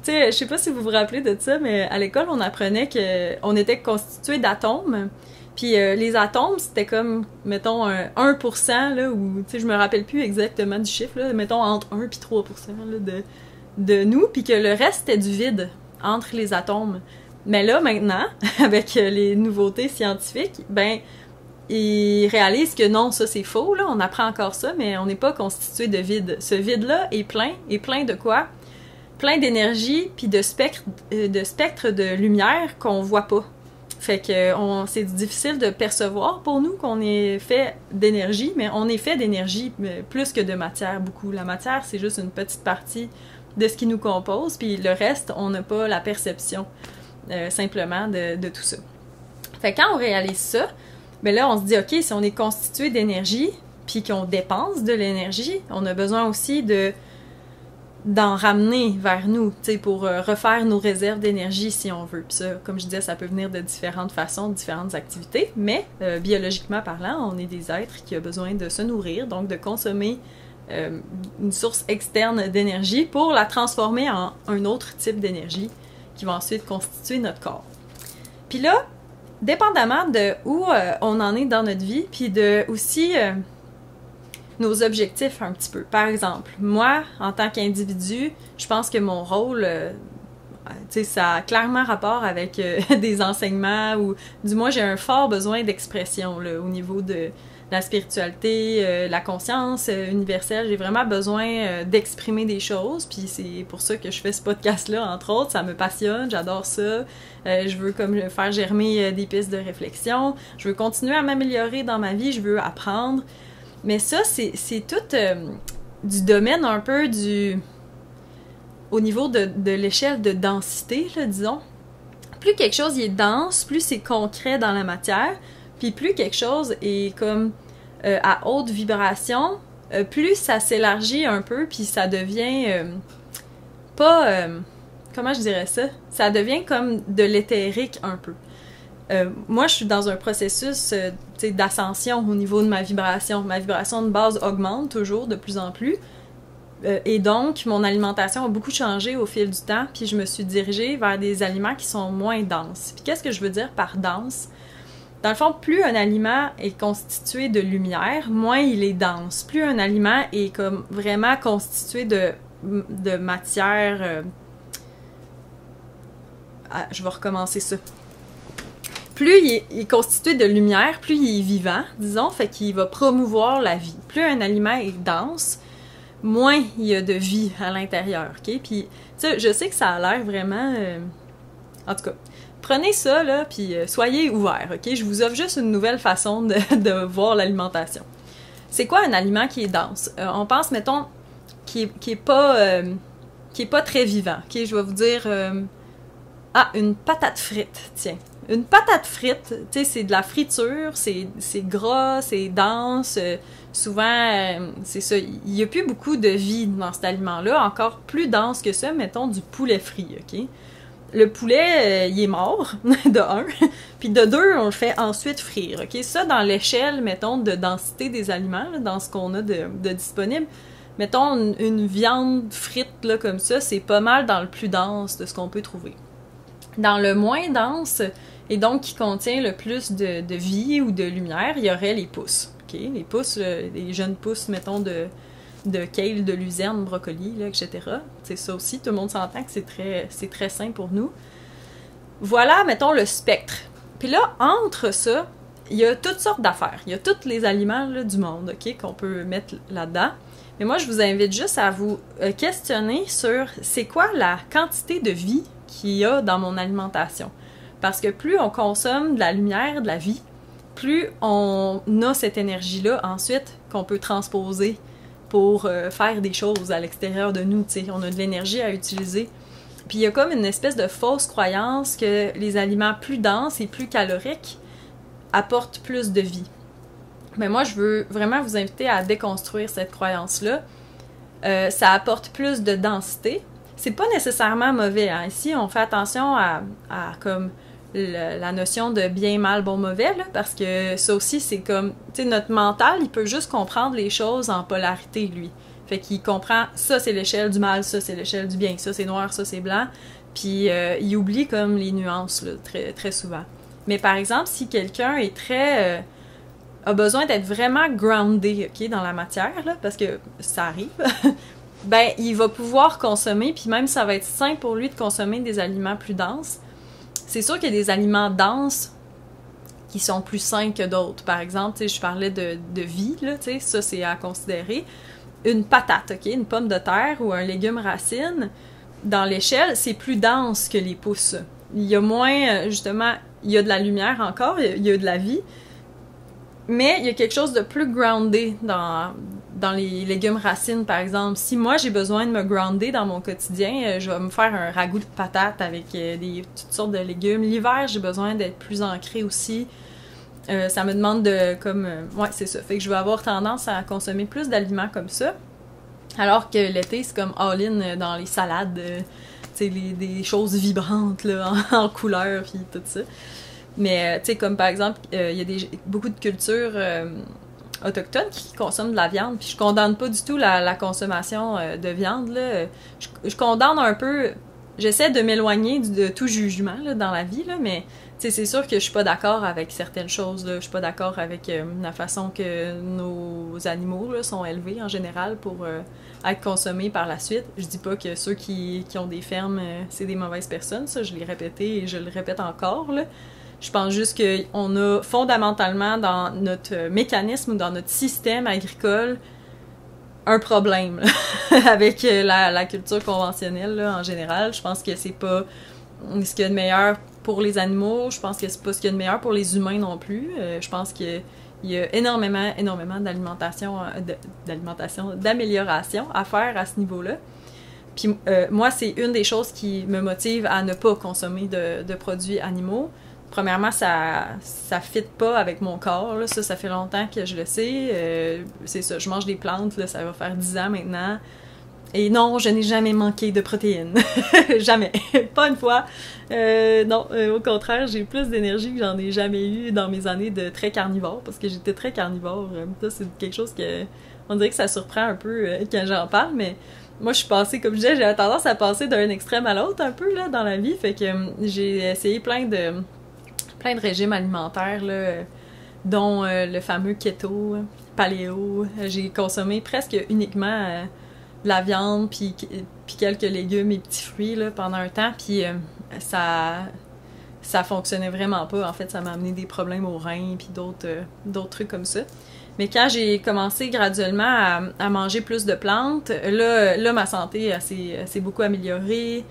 sais, je sais pas si vous vous rappelez de ça, mais à l'école, on apprenait qu'on était constitué d'atomes. Puis les atomes, c'était comme, mettons, 1%, là, ou, tu sais, je me rappelle plus exactement du chiffre, là, mettons entre 1 et 3% là, de nous, puis que le reste, c'était du vide entre les atomes. Mais là, maintenant, avec les nouveautés scientifiques, ben, ils réalisent que non, ça c'est faux, là, on apprend encore ça, mais on n'est pas constitué de vide. Ce vide-là est plein de quoi? Plein d'énergie, puis de spectres de lumière qu'on voit pas. Fait que c'est difficile de percevoir pour nous qu'on est fait d'énergie, mais on est fait d'énergie plus que de matière, beaucoup. La matière, c'est juste une petite partie de ce qui nous compose, puis le reste, on n'a pas la perception simplement de tout ça. Fait que quand on réalise ça, ben là, on se dit, OK, si on est constitué d'énergie, puis qu'on dépense de l'énergie, on a besoin aussi d'en ramener vers nous, tu sais, pour refaire nos réserves d'énergie si on veut. Puis ça, comme je disais, ça peut venir de différentes façons, de différentes activités, mais biologiquement parlant, on est des êtres qui ont besoin de se nourrir, donc de consommer une source externe d'énergie pour la transformer en un autre type d'énergie qui va ensuite constituer notre corps. Puis là, dépendamment de où on en est dans notre vie, puis de aussi nos objectifs un petit peu. Par exemple, moi, en tant qu'individu, je pense que mon rôle, tu sais, ça a clairement rapport avec des enseignements, ou du moins j'ai un fort besoin d'expression là, au niveau de la spiritualité, la conscience universelle. J'ai vraiment besoin d'exprimer des choses, puis c'est pour ça que je fais ce podcast-là, entre autres. Ça me passionne, j'adore ça. Je veux comme faire germer des pistes de réflexion. Je veux continuer à m'améliorer dans ma vie, je veux apprendre. Mais ça, c'est tout du domaine un peu au niveau de l'échelle de densité, là, disons. Plus quelque chose est dense, plus c'est concret dans la matière, puis plus quelque chose est comme à haute vibration, plus ça s'élargit un peu, puis ça devient pas... comment je dirais ça? Ça devient comme de l'éthérique un peu. Moi, je suis dans un processus d'ascension au niveau de ma vibration. Ma vibration de base augmente toujours de plus en plus. Et donc, mon alimentation a beaucoup changé au fil du temps, puis je me suis dirigée vers des aliments qui sont moins denses. Puis qu'est-ce que je veux dire par dense? Dans le fond, plus un aliment est constitué de lumière, moins il est dense. Plus un aliment est comme vraiment constitué de matière... je vais recommencer ça. plus il est constitué de lumière, plus il est vivant, disons, fait qu'il va promouvoir la vie. Plus un aliment est dense, moins il y a de vie à l'intérieur, ok? Puis, tu sais, je sais que ça a l'air vraiment... En tout cas, prenez ça, là, puis soyez ouverts, ok? Je vous offre juste une nouvelle façon de voir l'alimentation. C'est quoi un aliment qui est dense? On pense, mettons, qui est pas très vivant, ok? Je vais vous dire... une patate frite, tiens. Une patate frite, tu sais, c'est de la friture, c'est gras, c'est dense, souvent, c'est ça, il n'y a plus beaucoup de vie dans cet aliment-là, encore plus dense que ça, mettons du poulet frit, ok? Le poulet, il est mort, de un, puis de deux, on le fait ensuite frire, ok? Ça, dans l'échelle, mettons, de densité des aliments, là, dans ce qu'on a de disponible, mettons, une viande frite, là, comme ça, c'est pas mal dans le plus dense de ce qu'on peut trouver. Dans le moins dense, et donc qui contient le plus de vie ou de lumière, il y aurait les pousses. Okay? Les pousses, les jeunes pousses, mettons, de kale, de luzerne, brocoli, là, etc. C'est ça aussi, tout le monde s'entend que c'est très sain pour nous. Voilà, mettons, le spectre. Puis là, entre ça, il y a toutes sortes d'affaires. Il y a tous les aliments là, du monde, ok, qu'on peut mettre là-dedans. Mais moi, je vous invite juste à vous questionner sur c'est quoi la quantité de vie qu'il y a dans mon alimentation. Parce que plus on consomme de la lumière, de la vie, plus on a cette énergie-là ensuite qu'on peut transposer pour faire des choses à l'extérieur de nous. T'sais. On a de l'énergie à utiliser. Puis il y a comme une espèce de fausse croyance que les aliments plus denses et plus caloriques apportent plus de vie. Mais moi, je veux vraiment vous inviter à déconstruire cette croyance-là. Ça apporte plus de densité. C'est pas nécessairement mauvais. Hein. Ici, on fait attention à comme la notion de bien, mal, bon, mauvais, là, parce que ça aussi, c'est comme, tu sais, notre mental, il peut juste comprendre les choses en polarité, lui. Fait qu'il comprend, ça, c'est l'échelle du mal, ça, c'est l'échelle du bien, ça, c'est noir, ça, c'est blanc. Puis, il oublie comme les nuances, là, très, très souvent. Mais par exemple, si quelqu'un est très... a besoin d'être vraiment groundé, ok, dans la matière, là, parce que ça arrive... ben, il va pouvoir consommer, puis même ça va être sain pour lui de consommer des aliments plus denses. C'est sûr qu'il y a des aliments denses qui sont plus sains que d'autres. Par exemple, tu sais, je parlais de vie, là, tu sais, ça c'est à considérer. Une patate, ok, une pomme de terre ou un légume racine, dans l'échelle, c'est plus dense que les pousses. Il y a moins, justement, il y a de la lumière encore, il y a de la vie, mais il y a quelque chose de plus groundé dans les légumes racines, par exemple. Si moi, j'ai besoin de me grounder dans mon quotidien, je vais me faire un ragoût de patates avec toutes sortes de légumes. L'hiver, j'ai besoin d'être plus ancré aussi. Ça me demande de, comme... ouais, c'est ça. Fait que je vais avoir tendance à consommer plus d'aliments comme ça. Alors que l'été, c'est comme all-in dans les salades, tu sais, des choses vibrantes, là, en couleurs, puis tout ça. Mais, tu sais, comme par exemple, il y a beaucoup de cultures autochtones qui consomment de la viande, puis je condamne pas du tout la consommation de viande, là. Je condamne un peu... J'essaie de m'éloigner de tout jugement, là, dans la vie, là, mais, tu sais, c'est sûr que je suis pas d'accord avec certaines choses, là. Je suis pas d'accord avec la façon que nos animaux, là, sont élevés, en général, pour être consommés par la suite. Je dis pas que ceux qui ont des fermes, c'est des mauvaises personnes, ça, je l'ai répété et je le répète encore, là. Je pense juste qu'on a fondamentalement dans notre mécanisme ou dans notre système agricole un problème là, avec la culture conventionnelle là, en général. Je pense que c'est pas ce qu'il y a de meilleur pour les animaux. Je pense que c'est pas ce qu'il y a de meilleur pour les humains non plus. Je pense qu'il y a énormément d'amélioration à faire à ce niveau-là. Puis moi, c'est une des choses qui me motive à ne pas consommer de produits animaux. Premièrement, ça fit pas avec mon corps, là. Ça fait longtemps que je le sais. C'est ça, je mange des plantes, là, ça va faire 10 ans maintenant. Et non, je n'ai jamais manqué de protéines. Jamais. Pas une fois. Non, au contraire, j'ai plus d'énergie que j'en ai jamais eu dans mes années de très carnivore, parce que j'étais très carnivore. Ça, c'est quelque chose que... On dirait que ça surprend un peu quand j'en parle, mais... Moi, je suis passée, comme je disais, j'ai tendance à passer d'un extrême à l'autre un peu, là, dans la vie. Fait que j'ai essayé plein de régimes alimentaires, là, dont le fameux keto, paléo. J'ai consommé presque uniquement de la viande, puis quelques légumes et petits fruits là, pendant un temps, puis ça ça fonctionnait vraiment pas. En fait, ça m'a amené des problèmes aux reins puis d'autres trucs comme ça. Mais quand j'ai commencé graduellement à manger plus de plantes, là ma santé s'est beaucoup améliorée.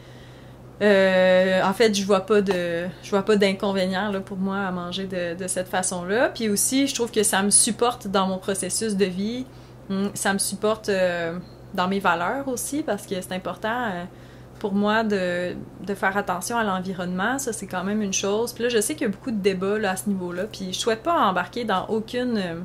En fait, je vois pas d'inconvénient là, pour moi à manger de cette façon-là. Puis aussi, je trouve que ça me supporte dans mon processus de vie. Ça me supporte dans mes valeurs aussi, parce que c'est important pour moi de faire attention à l'environnement. Ça, c'est quand même une chose. Puis là, je sais qu'il y a beaucoup de débats là, à ce niveau-là. Puis je souhaite pas embarquer dans aucune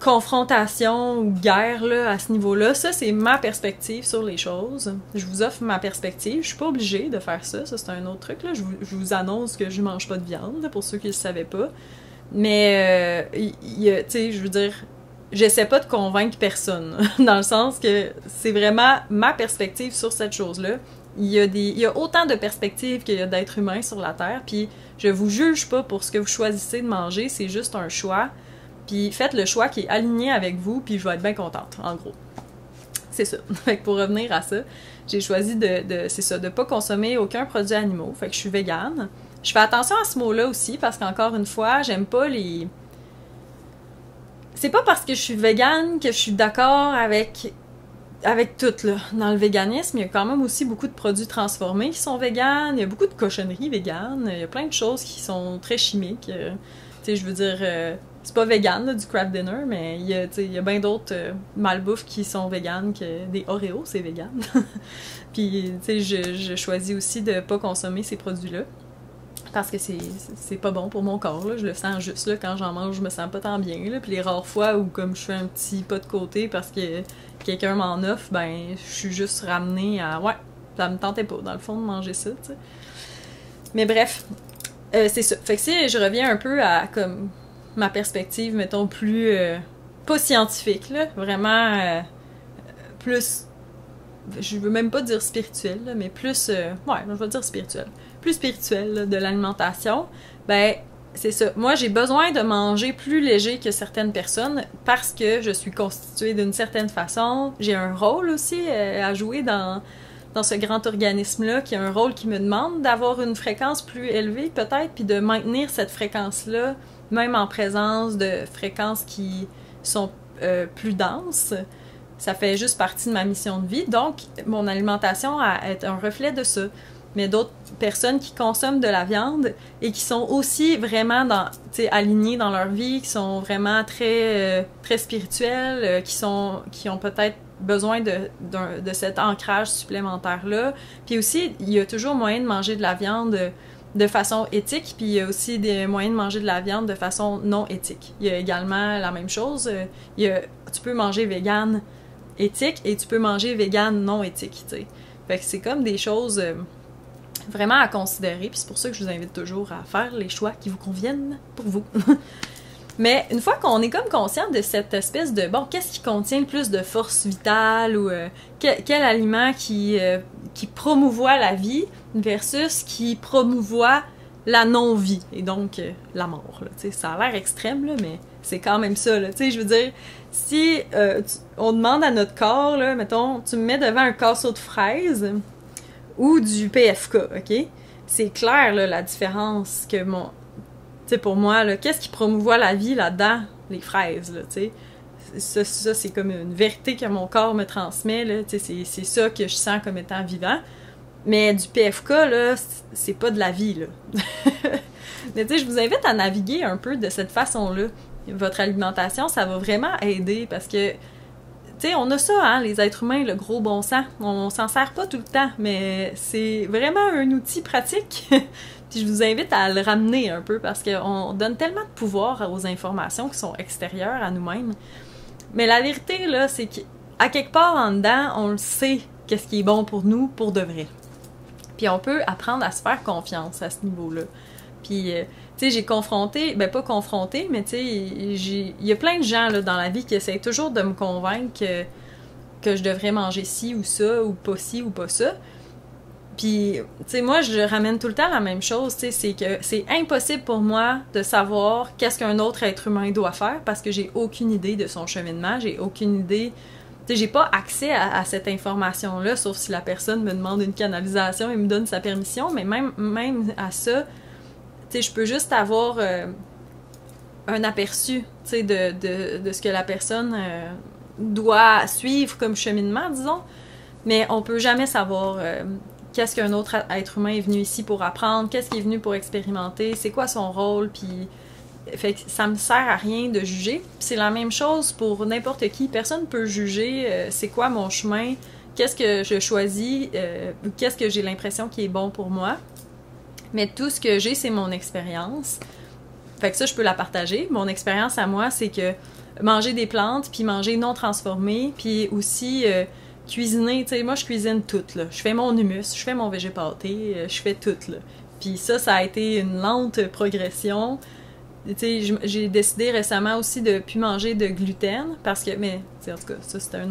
confrontation ou guerre là, à ce niveau-là. Ça, c'est ma perspective sur les choses. Je vous offre ma perspective. Je suis pas obligée de faire ça. Ça, c'est un autre truc. Là. Je vous annonce que je mange pas de viande, là, pour ceux qui le savaient pas. Mais, tu sais, je veux dire, j'essaie pas de convaincre personne. Dans le sens que c'est vraiment ma perspective sur cette chose-là. Il y a autant de perspectives qu'il y a d'êtres humains sur la Terre. Puis, je vous juge pas pour ce que vous choisissez de manger. C'est juste un choix. Puis faites le choix qui est aligné avec vous, puis je vais être bien contente, en gros. C'est ça. Fait que pour revenir à ça, j'ai choisi de pas consommer aucun produit animaux. Fait que je suis végane. Je fais attention à ce mot-là aussi, parce qu'encore une fois, j'aime pas les... C'est pas parce que je suis végane que je suis d'accord avec tout, là. Dans le véganisme, il y a quand même aussi beaucoup de produits transformés qui sont véganes, il y a beaucoup de cochonneries véganes, il y a plein de choses qui sont très chimiques. Tu sais, je veux dire... c'est pas vegan, là, du craft dinner, mais il y a bien d'autres malbouffes qui sont véganes, que des Oreos, c'est vegan. Puis, tu sais, je choisis aussi de pas consommer ces produits-là, parce que c'est pas bon pour mon corps, là. Je le sens juste, là, quand j'en mange, je me sens pas tant bien, là. Puis les rares fois où, comme je fais un petit pas de côté parce que quelqu'un m'en offre, ben, je suis juste ramenée à... Ouais, ça me tentait pas, dans le fond, de manger ça, tu sais. Mais bref, c'est ça. Fait que si je reviens un peu à, comme... ma perspective, mettons, plus... pas scientifique, là. Vraiment plus... Je veux même pas dire spirituel, là, mais plus... ouais, je vais dire spirituel. Plus spirituel, là, de l'alimentation. Ben, c'est ça. Moi, j'ai besoin de manger plus léger que certaines personnes parce que je suis constituée d'une certaine façon. J'ai un rôle aussi à jouer dans ce grand organisme-là, qui a un rôle qui me demande d'avoir une fréquence plus élevée, peut-être, puis de maintenir cette fréquence-là, même en présence de fréquences qui sont plus denses. Ça fait juste partie de ma mission de vie. Donc, mon alimentation est un reflet de ça. Mais d'autres personnes qui consomment de la viande et qui sont aussi vraiment alignées dans leur vie, qui sont vraiment très, très spirituelles, qui ont peut-être besoin de cet ancrage supplémentaire-là. Puis aussi, il y a toujours moyen de manger de la viande de façon éthique, puis il y a aussi des moyens de manger de la viande de façon non éthique. Il y a également la même chose. Tu peux manger vegan éthique et tu peux manger vegan non éthique, tu sais. Fait que c'est comme des choses vraiment à considérer, puis c'est pour ça que je vous invite toujours à faire les choix qui vous conviennent pour vous. Mais une fois qu'on est comme conscient de cette espèce de, bon, qu'est-ce qui contient le plus de force vitale, ou quel aliment qui promouvoit la vie versus qui promouvoit la non-vie, et donc la mort, là, tu sais, ça a l'air extrême, là, mais c'est quand même ça, là, tu sais, je veux dire, si on demande à notre corps, là, mettons, tu me mets devant un casseau de fraises ou du PFK, ok? C'est clair, là, la différence que mon... Tu sais, pour moi, là, qu'est-ce qui promouvoit la vie là-dedans? Les fraises, là, tu sais. Ça, c'est comme une vérité que mon corps me transmet, là, tu sais, c'est ça que je sens comme étant vivant. Mais du PFK, là, c'est pas de la vie, là. Mais tu sais, je vous invite à naviguer un peu de cette façon-là. Votre alimentation, ça va vraiment aider, parce que, tu sais, on a ça, hein, les êtres humains, le gros bon sens. On s'en sert pas tout le temps, mais c'est vraiment un outil pratique. Puis je vous invite à le ramener un peu, parce qu'on donne tellement de pouvoir aux informations qui sont extérieures à nous-mêmes. Mais la vérité, là, c'est qu'à quelque part en dedans, on le sait, qu'est-ce qui est bon pour nous, pour de vrai. Puis on peut apprendre à se faire confiance à ce niveau-là. Puis, tu sais, j'ai confronté, ben pas confronté, mais tu sais, il y a plein de gens là, dans la vie qui essayent toujours de me convaincre que je devrais manger ci ou ça, ou pas ci ou pas ça. Puis, tu sais, moi, je ramène tout le temps la même chose, tu sais, c'est que c'est impossible pour moi de savoir qu'est-ce qu'un autre être humain doit faire, parce que j'ai aucune idée de son cheminement, j'ai aucune idée sais, j'ai pas accès à cette information-là, sauf si la personne me demande une canalisation et me donne sa permission, mais même à ça, tu sais, je peux juste avoir un aperçu, tu sais, de ce que la personne doit suivre comme cheminement, disons, mais on peut jamais savoir qu'est-ce qu'un autre être humain est venu ici pour apprendre, qu'est-ce qu'il est venu pour expérimenter, c'est quoi son rôle, puis fait que ça me sert à rien de juger. Puis c'est la même chose pour n'importe qui. Personne ne peut juger c'est quoi mon chemin, qu'est-ce que je choisis, qu'est-ce que j'ai l'impression qui est bon pour moi. Mais tout ce que j'ai, c'est mon expérience. Fait que ça, je peux la partager. Mon expérience à moi, c'est que manger des plantes, puis manger non transformé, puis aussi cuisiner. Tu sais, moi, je cuisine tout, là. Je fais mon hummus, je fais mon végé pâté, je fais tout, là. Puis ça a été une lente progression. Tu sais, j'ai décidé récemment aussi de plus manger de gluten, parce que, mais, tu sais, en tout cas, ça, c'est un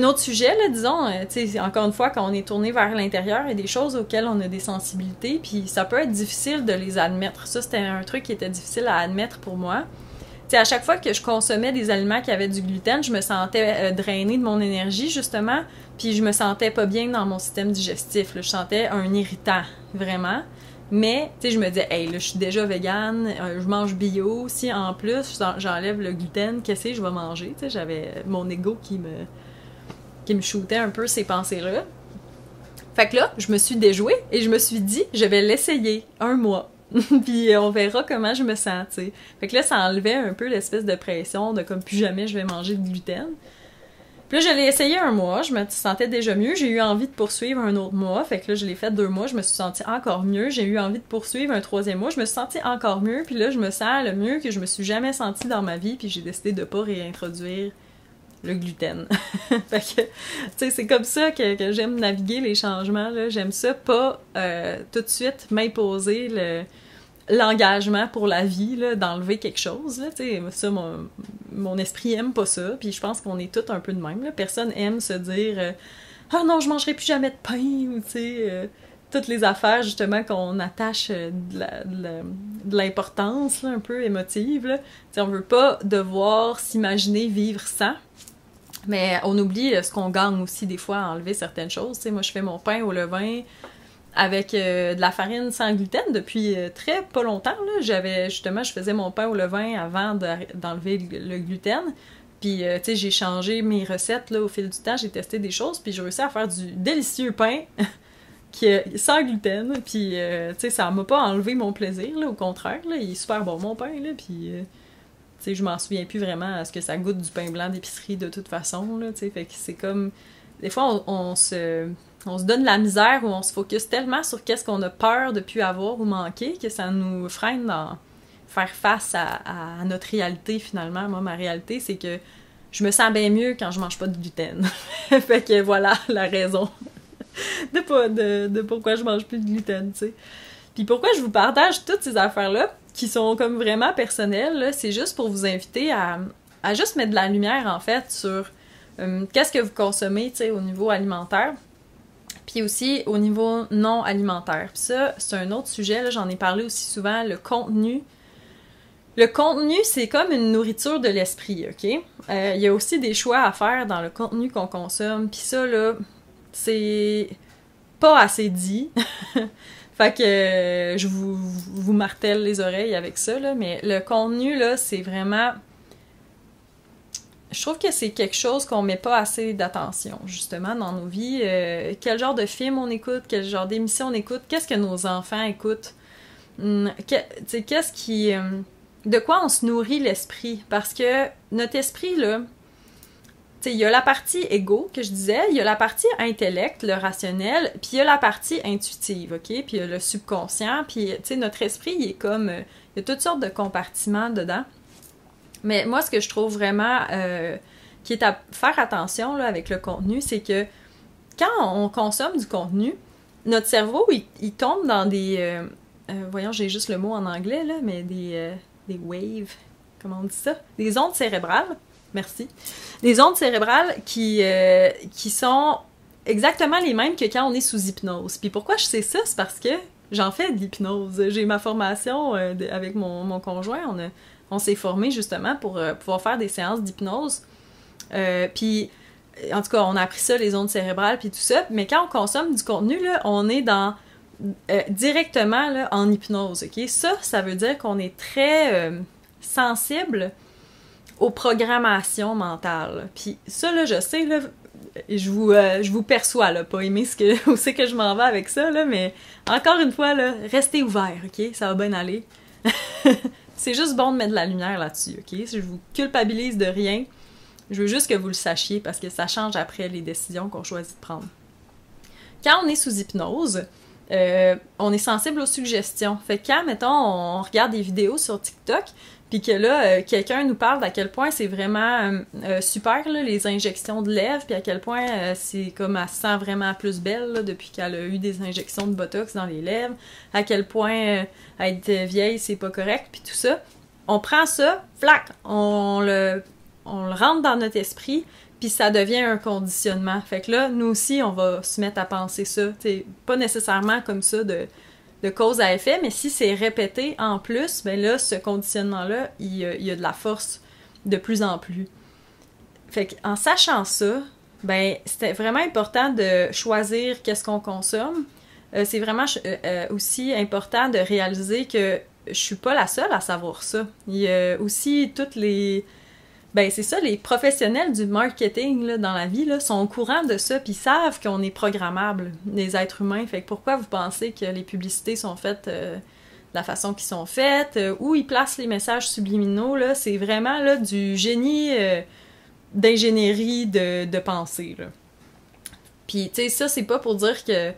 autre sujet, là, disons, tu sais, encore une fois, quand on est tourné vers l'intérieur, il y a des choses auxquelles on a des sensibilités, puis ça peut être difficile de les admettre. Ça, c'était un truc qui était difficile à admettre pour moi. Tu sais, à chaque fois que je consommais des aliments qui avaient du gluten, je me sentais drainée de mon énergie, justement, puis je me sentais pas bien dans mon système digestif, là. Je sentais un irritant, vraiment. Mais, tu sais, je me disais, hey, là, je suis déjà végane, je mange bio, si en plus j'enlève le gluten, qu'est-ce que je vais manger? Tu sais, j'avais mon ego qui me shootait un peu ces pensées-là. Fait que là, je me suis déjouée et je me suis dit, je vais l'essayer 1 mois. Puis on verra comment je me sens, tu sais. Fait que là, ça enlevait un peu l'espèce de pression de comme plus jamais je vais manger de gluten. Puis là, je l'ai essayé 1 mois, je me sentais déjà mieux, j'ai eu envie de poursuivre un autre mois, fait que là, je l'ai fait 2 mois, je me suis sentie encore mieux, j'ai eu envie de poursuivre un 3e mois, je me suis sentie encore mieux, puis là, je me sens le mieux que je me suis jamais sentie dans ma vie, puis j'ai décidé de pas réintroduire le gluten. Fait que, tu sais, c'est comme ça que j'aime naviguer les changements, là. J'aime ça, pas tout de suite m'imposer l'engagement pour la vie, là, d'enlever quelque chose, là, tu sais, ça, mon esprit aime pas ça, puis je pense qu'on est tous un peu de même, là. Personne aime se dire ah non, je mangerai plus jamais de pain, ou tu sais, toutes les affaires, justement, qu'on attache de l'importance, là, un peu émotive, là. Tu sais, on veut pas devoir s'imaginer vivre sans. Mais on oublie ce qu'on gagne aussi des fois à enlever certaines choses. Tu sais, moi, je fais mon pain au levain avec de la farine sans gluten depuis très pas longtemps. Là. Je faisais mon pain au levain avant d'enlever le gluten. Puis, tu sais, j'ai changé mes recettes là, au fil du temps. J'ai testé des choses, puis j'ai réussi à faire du délicieux pain sans gluten. Puis, tu sais, ça m'a pas enlevé mon plaisir. Là, au contraire, là, il est super bon, mon pain. Là, puis... tu sais, je m'en souviens plus vraiment à ce que ça goûte du pain blanc d'épicerie de toute façon, là, tu sais, fait que c'est comme... Des fois, on se donne la misère ou on se focus tellement sur qu'est-ce qu'on a peur de plus avoir ou manquer que ça nous freine dans faire face à notre réalité, finalement. Moi, ma réalité, c'est que je me sens bien mieux quand je mange pas de gluten. Fait que voilà la raison de pourquoi je mange plus de gluten, tu sais. Puis pourquoi je vous partage toutes ces affaires-là, qui sont comme vraiment personnelles, là, c'est juste pour vous inviter à juste mettre de la lumière, en fait, sur qu'est-ce que vous consommez, tu sais, au niveau alimentaire, puis aussi au niveau non alimentaire. Puis ça, c'est un autre sujet, là, j'en ai parlé aussi souvent, le contenu. Le contenu, c'est comme une nourriture de l'esprit, OK? Il y a aussi des choix à faire dans le contenu qu'on consomme, puis ça, là, c'est pas assez dit. Fait que je vous martèle les oreilles avec ça, là, mais le contenu, là, c'est vraiment... Je trouve que c'est quelque chose qu'on met pas assez d'attention, justement, dans nos vies. Quel genre de film on écoute, quel genre d'émission on écoute, qu'est-ce que nos enfants écoutent, qu'est-ce qui... de quoi on se nourrit l'esprit? Parce que notre esprit, là... Il y a la partie égo, que je disais, il y a la partie intellect, le rationnel, puis il y a la partie intuitive, OK? Puis il y a le subconscient, puis, tu sais, notre esprit, il est comme... il y a toutes sortes de compartiments dedans. Mais moi, ce que je trouve vraiment qui est à faire attention là, avec le contenu, c'est que quand on consomme du contenu, notre cerveau, il tombe dans des... voyons, j'ai juste le mot en anglais, là, mais des waves, comment on dit ça? Des ondes cérébrales. Merci. Des ondes cérébrales qui sont exactement les mêmes que quand on est sous hypnose. Puis pourquoi je sais ça? C'est parce que j'en fais de l'hypnose. J'ai ma formation avec mon conjoint. On s'est formé justement pour pouvoir faire des séances d'hypnose. Puis, en tout cas, on a appris ça, les ondes cérébrales, puis tout ça. Mais quand on consomme du contenu, là, on est directement là, en hypnose, OK? Ça veut dire qu'on est très sensible aux programmations mentales. Puis ça, là, je sais, là, je vous perçois, là, pas aimer où c'est que je m'en vais avec ça, là, mais encore une fois, là, restez ouverts, OK? Ça va bien aller. C'est juste bon de mettre de la lumière là-dessus, OK? Si je vous culpabilise de rien, je veux juste que vous le sachiez parce que ça change après les décisions qu'on choisit de prendre. Quand on est sous hypnose, on est sensible aux suggestions. Fait que quand, mettons, on regarde des vidéos sur TikTok, puis que là, quelqu'un nous parle d'à quel point c'est vraiment super, là, les injections de lèvres, puis à quel point c'est comme elle se sent vraiment plus belle là, depuis qu'elle a eu des injections de Botox dans les lèvres, à quel point être vieille, c'est pas correct, puis tout ça. On prend ça, flac, on le rentre dans notre esprit, puis ça devient un conditionnement. Fait que là, nous aussi, on va se mettre à penser ça. T'sais, pas nécessairement comme ça de cause à effet, mais si c'est répété en plus, ben là, ce conditionnement-là, il y a de la force de plus en plus. Fait qu'en sachant ça, ben c'était vraiment important de choisir qu'est-ce qu'on consomme. C'est vraiment aussi important de réaliser que je suis pas la seule à savoir ça. Il y a aussi toutes les... Ben c'est ça, les professionnels du marketing là, dans la vie là, sont au courant de ça, puis savent qu'on est programmable, les êtres humains. Fait que pourquoi vous pensez que les publicités sont faites de la façon qu'ils sont faites, où ils placent les messages subliminaux, là, c'est vraiment là, du génie d'ingénierie de pensée. Là. Puis tu sais, ça c'est pas pour dire que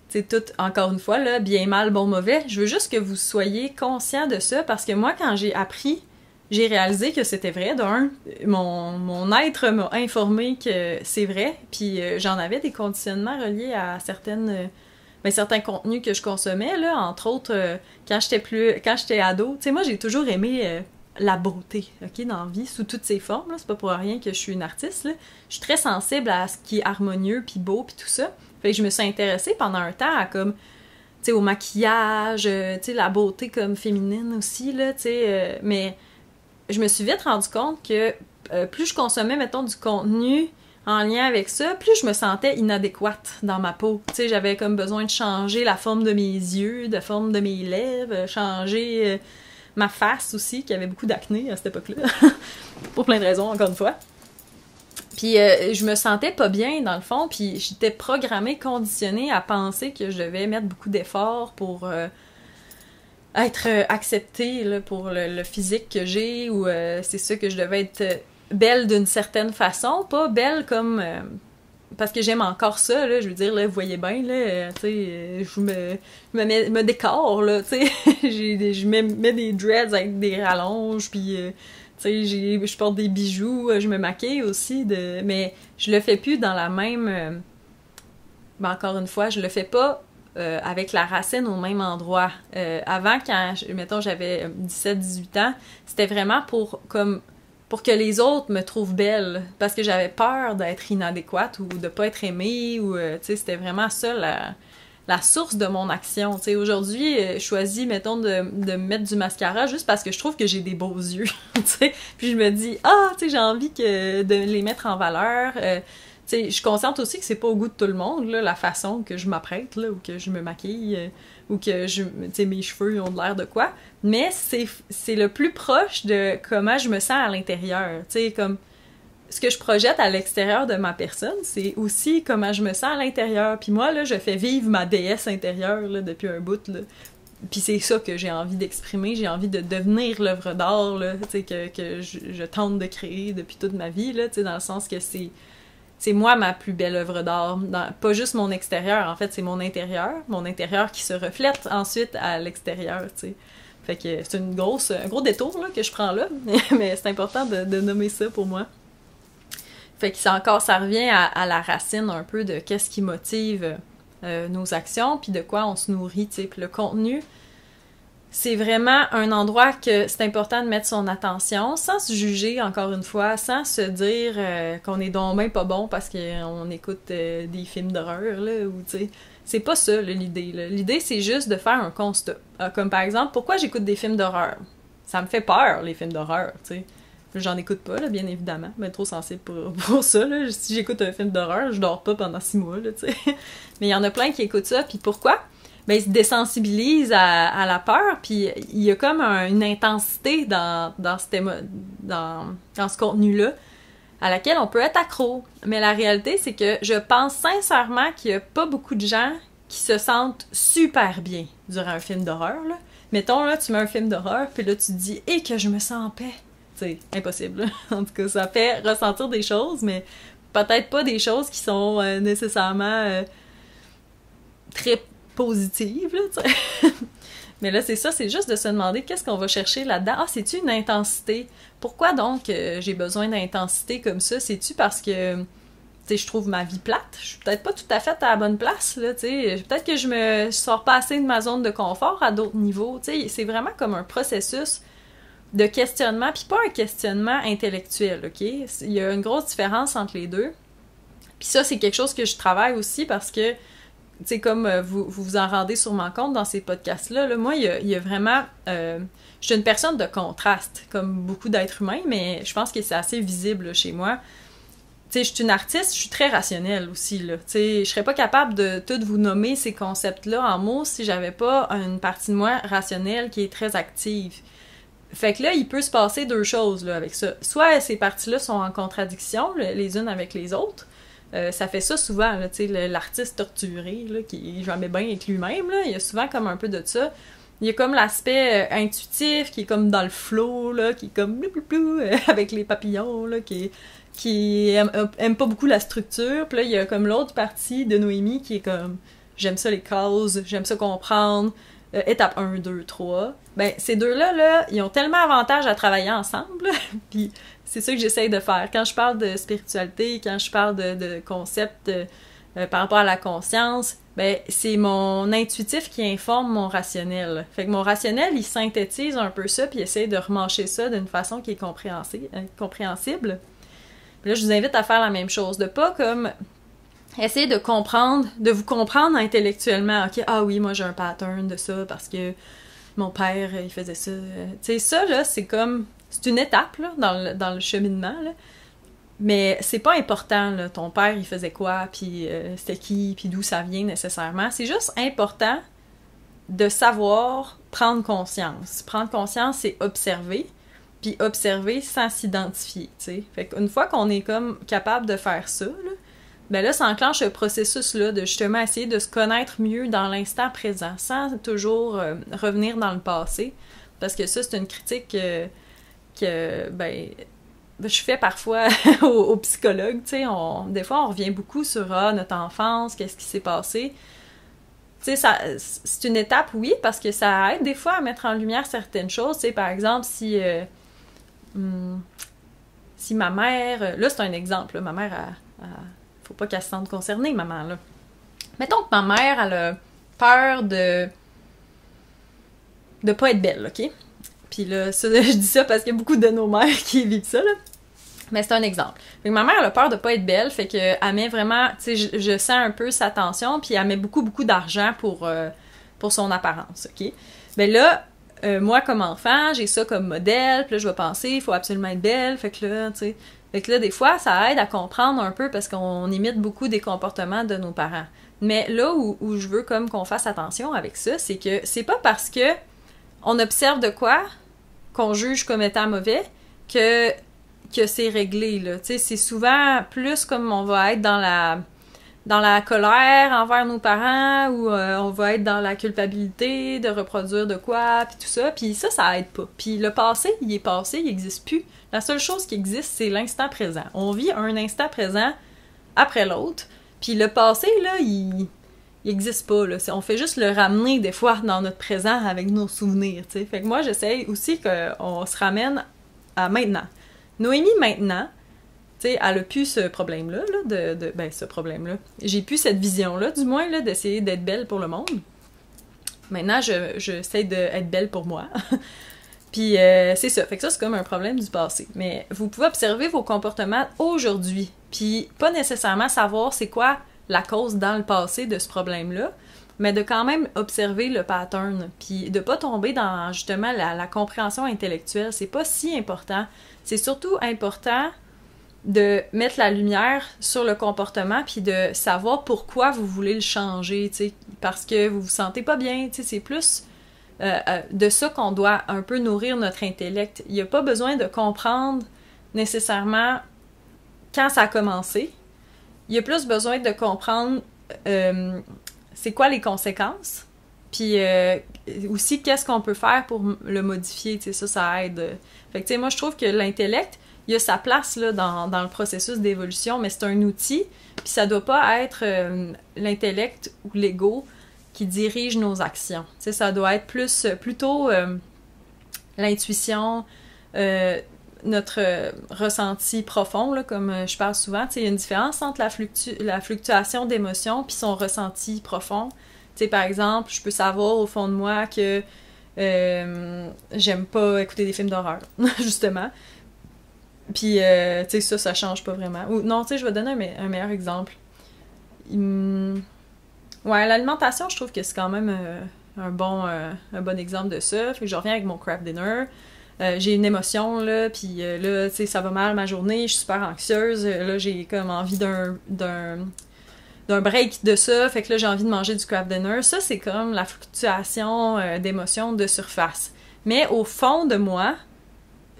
c'est tout, encore une fois, là, bien, mal, bon, mauvais. Je veux juste que vous soyez conscients de ça, parce que moi, quand j'ai appris, j'ai réalisé que c'était vrai. D'un, mon être m'a informé que c'est vrai, puis j'en avais des conditionnements reliés à certains contenus que je consommais, là, entre autres, quand j'étais ado. Tu sais, moi, j'ai toujours aimé la beauté, OK, dans la vie, sous toutes ses formes, là. C'est pas pour rien que je suis une artiste, là. Je suis très sensible à ce qui est harmonieux, puis beau, puis tout ça. Fait que je me suis intéressée pendant un temps à comme... tu sais, au maquillage, tu sais, la beauté comme féminine aussi, là, tu sais, mais... je me suis vite rendu compte que plus je consommais, mettons, du contenu en lien avec ça, plus je me sentais inadéquate dans ma peau. Tu sais, j'avais comme besoin de changer la forme de mes yeux, la forme de mes lèvres, changer ma face aussi, qui avait beaucoup d'acné à cette époque-là. Pour plein de raisons, encore une fois. Puis je me sentais pas bien, dans le fond, puis j'étais programmée, conditionnée à penser que je devais mettre beaucoup d'efforts pour... être acceptée là, pour le physique que j'ai, ou c'est ça que je devais être belle d'une certaine façon, pas belle comme... parce que j'aime encore ça, là, je veux dire, là, vous voyez bien, là, tu sais, je me décore, là, tu sais, je mets des dreads avec des rallonges, puis, tu sais, je porte des bijoux, je me maquille aussi, mais je le fais plus dans la même... ben, encore une fois, je le fais pas avec la racine au même endroit. Avant, quand, mettons, j'avais 17-18 ans, c'était vraiment pour que les autres me trouvent belle, parce que j'avais peur d'être inadéquate ou de pas être aimée, ou, tu sais, c'était vraiment ça la source de mon action. Tu sais, aujourd'hui, je choisis, mettons, de mettre du mascara juste parce que je trouve que j'ai des beaux yeux, tu sais, puis je me dis, tu sais, j'ai envie de les mettre en valeur, t'sais, je suis consciente aussi que c'est pas au goût de tout le monde, là, la façon que je m'apprête, là, ou que je me maquille, ou que mes cheveux ont de l'air de quoi. Mais c'est le plus proche de comment je me sens à l'intérieur. T'sais, comme ce que je projette à l'extérieur de ma personne, c'est aussi comment je me sens à l'intérieur. Puis moi, là, je fais vivre ma déesse intérieure là, depuis un bout, là. Puis c'est ça que j'ai envie d'exprimer, j'ai envie de devenir l'œuvre d'art, là, que je tente de créer depuis toute ma vie, là, dans le sens que c'est moi ma plus belle œuvre d'art, pas juste mon extérieur, en fait, c'est mon intérieur qui se reflète ensuite à l'extérieur, tu sais. Fait que c'est un gros détour là, que je prends là, mais c'est important de nommer ça pour moi. Fait que ça revient à la racine un peu de qu'est-ce qui motive nos actions, puis de quoi on se nourrit, tu sais. Puis le contenu, c'est vraiment un endroit que c'est important de mettre son attention, sans se juger, encore une fois, sans se dire qu'on est donc même pas bon parce qu'on écoute des films d'horreur, là, ou tu sais. C'est pas ça, là, l'idée. Là. L'idée, c'est juste de faire un constat. Comme par exemple, pourquoi j'écoute des films d'horreur? Ça me fait peur, les films d'horreur, tu sais. J'en écoute pas, là, bien évidemment. Ben, trop sensible pour ça, là. Si j'écoute un film d'horreur, je dors pas pendant 6 mois, là, tu sais. Mais il y en a plein qui écoutent ça, puis pourquoi? Ben, ils se désensibilisent à la peur, puis il y a comme une intensité dans ce contenu-là, à laquelle on peut être accro. Mais la réalité, c'est que je pense sincèrement qu'il y a pas beaucoup de gens qui se sentent super bien durant un film d'horreur, là. Mettons, là, tu mets un film d'horreur, puis là, tu te dis « Et que je me sens en paix! » C'est impossible. En tout cas, ça fait ressentir des choses, mais peut-être pas des choses qui sont nécessairement très positives, là, t'sais. Mais là, c'est ça, c'est juste de se demander qu'est-ce qu'on va chercher là-dedans. Ah, c'est-tu une intensité? Pourquoi donc j'ai besoin d'intensité comme ça? C'est-tu parce que, tu sais, je trouve ma vie plate? Je suis peut-être pas tout à fait à la bonne place, là, tu sais. Peut-être que je sors pas assez de ma zone de confort à d'autres niveaux. Tu sais, c'est vraiment comme un processus de questionnement, puis pas un questionnement intellectuel, OK? Il y a une grosse différence entre les deux. Puis ça, c'est quelque chose que je travaille aussi parce que, tu sais, comme vous en rendez sûrement compte dans ces podcasts-là, là, moi, il y a vraiment... je suis une personne de contraste, comme beaucoup d'êtres humains, mais je pense que c'est assez visible là, chez moi. Tu sais, je suis une artiste, je suis très rationnelle aussi, là. Tu sais, je serais pas capable de tout vous nommer ces concepts-là en mots si j'avais pas une partie de moi rationnelle qui est très active. Fait que là, il peut se passer deux choses là, avec ça. Soit ces parties-là sont en contradiction les unes avec les autres. Ça fait ça souvent, là, tu sais, l'artiste torturé, là, qui est jamais bien avec lui-même, là, il y a souvent comme un peu de ça. Il y a comme l'aspect intuitif, qui est comme dans le flow, là, qui est comme avec les papillons, là, qui aime pas beaucoup la structure. Puis là, il y a comme l'autre partie de Noémie qui est comme j'aime ça les causes, j'aime ça comprendre, étape 1, 2, 3. Ben, ces deux-là, là, ils ont tellement avantage à travailler ensemble, puis c'est ça que j'essaye de faire. Quand je parle de spiritualité, quand je parle de concepts par rapport à la conscience, ben, c'est mon intuitif qui informe mon rationnel. Fait que mon rationnel, il synthétise un peu ça, puis essaye de remancher ça d'une façon qui est compréhensible. Puis là, je vous invite à faire la même chose, de pas comme essayer de comprendre, de vous comprendre intellectuellement. OK, ah oui, moi j'ai un pattern de ça parce que mon père, il faisait ça. Tu sais, ça, là, c'est comme... C'est une étape, là, dans le cheminement, là. Mais c'est pas important, là, ton père, il faisait quoi, puis c'était qui, puis d'où ça vient, nécessairement. C'est juste important de savoir prendre conscience. Prendre conscience, c'est observer, puis observer sans s'identifier, tu sais. Fait qu'une fois qu'on est comme capable de faire ça, là, ben là, ça enclenche ce processus-là de justement essayer de se connaître mieux dans l'instant présent, sans toujours revenir dans le passé. Parce que ça, c'est une critique que je fais parfois aux psychologues, tu sais. Des fois, on revient beaucoup sur notre enfance, qu'est-ce qui s'est passé. Tu sais, c'est une étape, oui, parce que ça aide des fois à mettre en lumière certaines choses. Tu sais, par exemple, si ma mère... Là, c'est un exemple, là, ma mère faut pas qu'elle se sente concernée, maman, là. Mettons que ma mère, elle a peur de pas être belle, OK? Puis là, ça, je dis ça parce qu'il y a beaucoup de nos mères qui vivent ça, là. Mais c'est un exemple. Fait que ma mère, elle a peur de pas être belle, fait qu'elle met vraiment... Tu sais, je sens un peu sa tension, puis elle met beaucoup, beaucoup d'argent pour son apparence, OK? Ben là, moi, comme enfant, j'ai ça comme modèle, puis là, je vais penser, il faut absolument être belle, fait que là, tu sais... Fait que là, des fois, ça aide à comprendre un peu parce qu'on imite beaucoup des comportements de nos parents. Mais là où je veux comme qu'on fasse attention avec ça, c'est que c'est pas parce que on observe de quoi qu'on juge comme étant mauvais que c'est réglé, là. Tu sais, c'est souvent plus comme on va être dans la colère envers nos parents ou on va être dans la culpabilité de reproduire de quoi, puis tout ça. Puis ça aide pas. Puis le passé, il est passé, il n'existe plus. La seule chose qui existe, c'est l'instant présent. On vit un instant présent après l'autre. Puis le passé, là, il existe pas, là. On fait juste le ramener, des fois, dans notre présent avec nos souvenirs, tu sais. Fait que moi, j'essaye aussi qu'on se ramène à maintenant. Noémie, maintenant, tu sais, elle a plus ce problème-là, là, ce problème-là. J'ai plus cette vision-là, du moins, là, d'essayer d'être belle pour le monde. Maintenant, j'essaie d'être belle pour moi. Puis c'est ça. Fait que ça, c'est comme un problème du passé. Mais vous pouvez observer vos comportements aujourd'hui. Puis pas nécessairement savoir c'est quoi la cause dans le passé de ce problème-là. mais de quand même observer le pattern, puis de pas tomber dans justement la compréhension intellectuelle. C'est pas si important. C'est surtout important de mettre la lumière sur le comportement, puis de savoir pourquoi vous voulez le changer, tu sais, parce que vous vous sentez pas bien, tu sais, c'est plus de ça qu'on doit un peu nourrir notre intellect. Il n'y a pas besoin de comprendre nécessairement quand ça a commencé. Il y a plus besoin de comprendre c'est quoi les conséquences, puis aussi qu'est-ce qu'on peut faire pour le modifier, tu sais, ça aide. Fait que, tu sais, moi, je trouve que l'intellect, il a sa place là, dans le processus d'évolution, mais c'est un outil, puis ça doit pas être l'intellect ou l'ego qui dirige nos actions. Tu sais, ça doit être plutôt l'intuition, notre ressenti profond, là, comme je parle souvent. Tu sais, il y a une différence entre la fluctuation d'émotions puis son ressenti profond. Tu sais, par exemple, je peux savoir au fond de moi que j'aime pas écouter des films d'horreur, justement. Puis, tu sais, ça change pas vraiment. Ou, non, tu sais, je vais donner un meilleur exemple. Ouais, l'alimentation, je trouve que c'est quand même un bon exemple de ça. Fait que je reviens avec mon craft dinner. J'ai une émotion, là, puis là, tu sais, ça va mal ma journée, je suis super anxieuse. Là, j'ai comme envie d'un break de ça. Fait que là, j'ai envie de manger du craft dinner. Ça, c'est comme la fluctuation d'émotions de surface. Mais au fond de moi,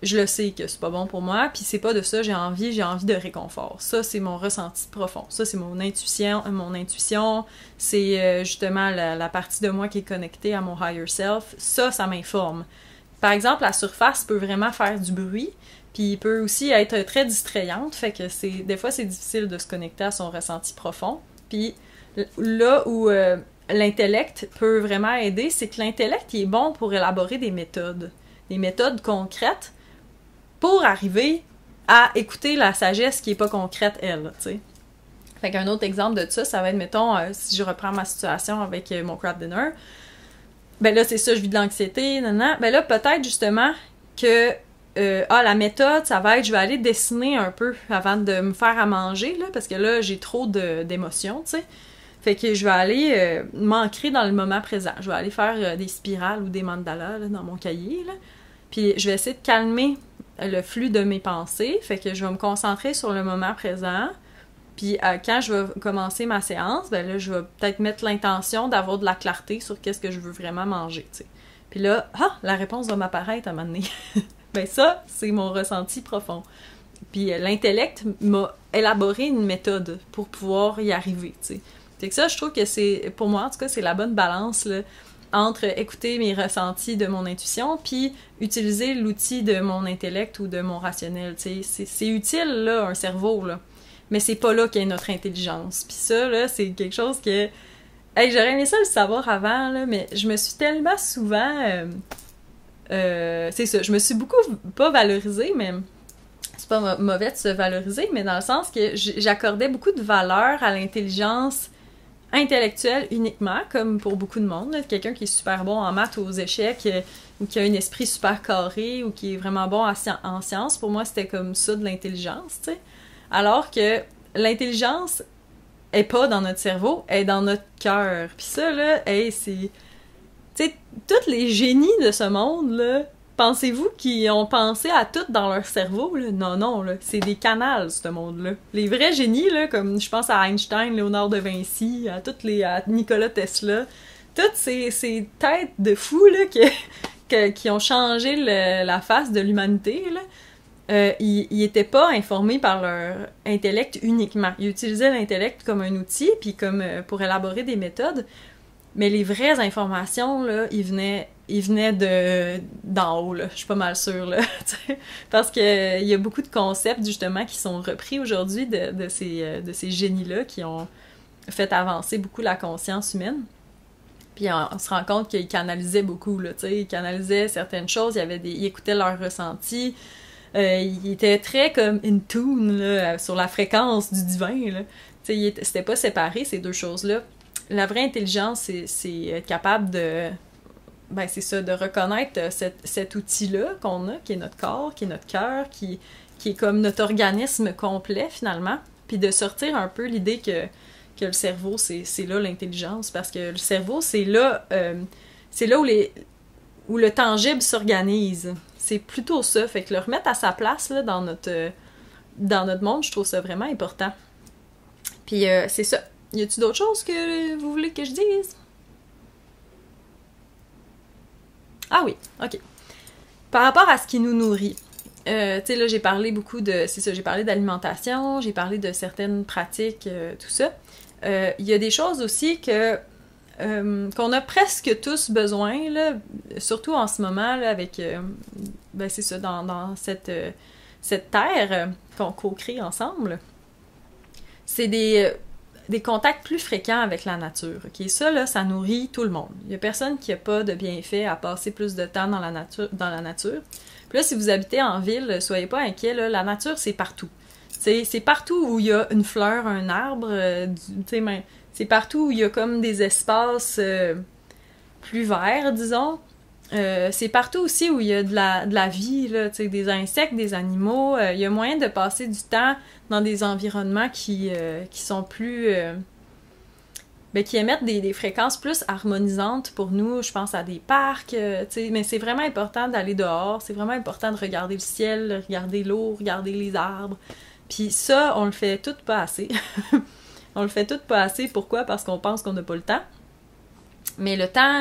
je le sais que c'est pas bon pour moi, puis c'est pas de ça j'ai envie de réconfort. Ça, c'est mon ressenti profond. Ça, c'est mon intuition, c'est justement la partie de moi qui est connectée à mon higher self. Ça m'informe. Par exemple, la surface peut vraiment faire du bruit, puis il peut aussi être très distrayante, fait que des fois, c'est difficile de se connecter à son ressenti profond. Puis là où l'intellect peut vraiment aider, c'est que l'intellect, il est bon pour élaborer des méthodes concrètes, pour arriver à écouter la sagesse qui est pas concrète, elle, tu sais. Fait qu'un autre exemple de ça va être, mettons, si je reprends ma situation avec mon craft dinner, ben là, c'est ça, je vis de l'anxiété, nanana. Ben là, peut-être, justement, que la méthode, ça va être, je vais aller dessiner un peu avant de me faire à manger, là, parce que là, j'ai trop d'émotions, tu sais. Fait que je vais aller m'ancrer dans le moment présent. Je vais aller faire des spirales ou des mandalas, là, dans mon cahier, là. Puis je vais essayer de calmer le flux de mes pensées, fait que je vais me concentrer sur le moment présent, puis quand je vais commencer ma séance, ben là, je vais peut-être mettre l'intention d'avoir de la clarté sur qu'est-ce que je veux vraiment manger, tu sais. Puis là, la réponse va m'apparaître à un moment donné. Ben ça, c'est mon ressenti profond. Puis l'intellect m'a élaboré une méthode pour pouvoir y arriver, tu sais. Fait que ça, je trouve que c'est, pour moi, en tout cas, c'est la bonne balance, là, entre écouter mes ressentis de mon intuition puis utiliser l'outil de mon intellect ou de mon rationnel, tu sais. C'est utile, là, un cerveau, là. Mais c'est pas là qu'est notre intelligence. Puis ça, là, c'est quelque chose que... Hey, j'aurais aimé ça le savoir avant, là, mais je me suis tellement souvent... c'est ça, je me suis beaucoup pas valorisée, mais... C'est pas mauvais de se valoriser, mais dans le sens que j'accordais beaucoup de valeur à l'intelligence intellectuelle uniquement, comme pour beaucoup de monde. Quelqu'un qui est super bon en maths ou aux échecs, ou qui a un esprit super carré, ou qui est vraiment bon en sciences, pour moi, c'était comme ça de l'intelligence, tu sais. Alors que l'intelligence est pas dans notre cerveau, elle est dans notre cœur. Puis ça, là, hey, c'est... Tu sais, tous les génies de ce monde, là, pensez-vous qu'ils ont pensé à tout dans leur cerveau, là? Non, là. C'est des canals, ce monde-là. Les vrais génies, là, comme je pense à Einstein, Léonard de Vinci, à Nikola Tesla, toutes ces têtes de fous, là, qui ont changé la face de l'humanité, là, ils étaient pas informés par leur intellect uniquement. Ils utilisaient l'intellect comme un outil, puis comme pour élaborer des méthodes, mais les vraies informations, là, ils venaient d'en haut, là. Je suis pas mal sûre, là. Parce que il y a beaucoup de concepts, justement, qui sont repris aujourd'hui de ces génies-là qui ont fait avancer beaucoup la conscience humaine. Puis on se rend compte qu'ils canalisaient beaucoup, là, tu sais. Ils canalisaient certaines choses, ils écoutaient leurs ressentis. Ils étaient très comme in tune, là, sur la fréquence du divin, là. Tu sais, c'était pas séparé, ces deux choses-là. La vraie intelligence, c'est être capable de... Ben, c'est ça, de reconnaître cet outil-là qu'on a, qui est notre corps, qui est notre cœur, qui est comme notre organisme complet, finalement, puis de sortir un peu l'idée que le cerveau, c'est là l'intelligence, parce que le cerveau, c'est là où le tangible s'organise. C'est plutôt ça. Fait que le remettre à sa place là, dans notre monde, je trouve ça vraiment important. Puis c'est ça. Y a-t-il d'autres choses que vous voulez que je dise? Ah oui, ok. Par rapport à ce qui nous nourrit, tu sais, là, j'ai parlé beaucoup de... C'est ça, j'ai parlé d'alimentation, j'ai parlé de certaines pratiques, tout ça. Il y a des choses aussi qu'on a presque tous besoin, là, surtout en ce moment, là, avec... ben c'est ça, dans cette terre qu'on co-crée ensemble. C'est des contacts plus fréquents avec la nature. Okay? Ça, là, ça nourrit tout le monde. Il n'y a personne qui n'a pas de bienfait à passer plus de temps dans la nature. Puis là, si vous habitez en ville, soyez pas inquiets, là, la nature, c'est partout. C'est partout où il y a une fleur, un arbre, c'est partout où il y a comme des espaces plus verts, disons. C'est partout aussi où il y a de la vie, là, des insectes, des animaux. Il y a moyen de passer du temps dans des environnements qui sont plus... qui émettent des fréquences plus harmonisantes pour nous. Je pense à des parcs, mais c'est vraiment important d'aller dehors. C'est vraiment important de regarder le ciel, regarder l'eau, regarder les arbres. Puis ça, on le fait tout pas assez. On le fait tout pas assez. Pourquoi? Parce qu'on pense qu'on n'a pas le temps. Mais le temps,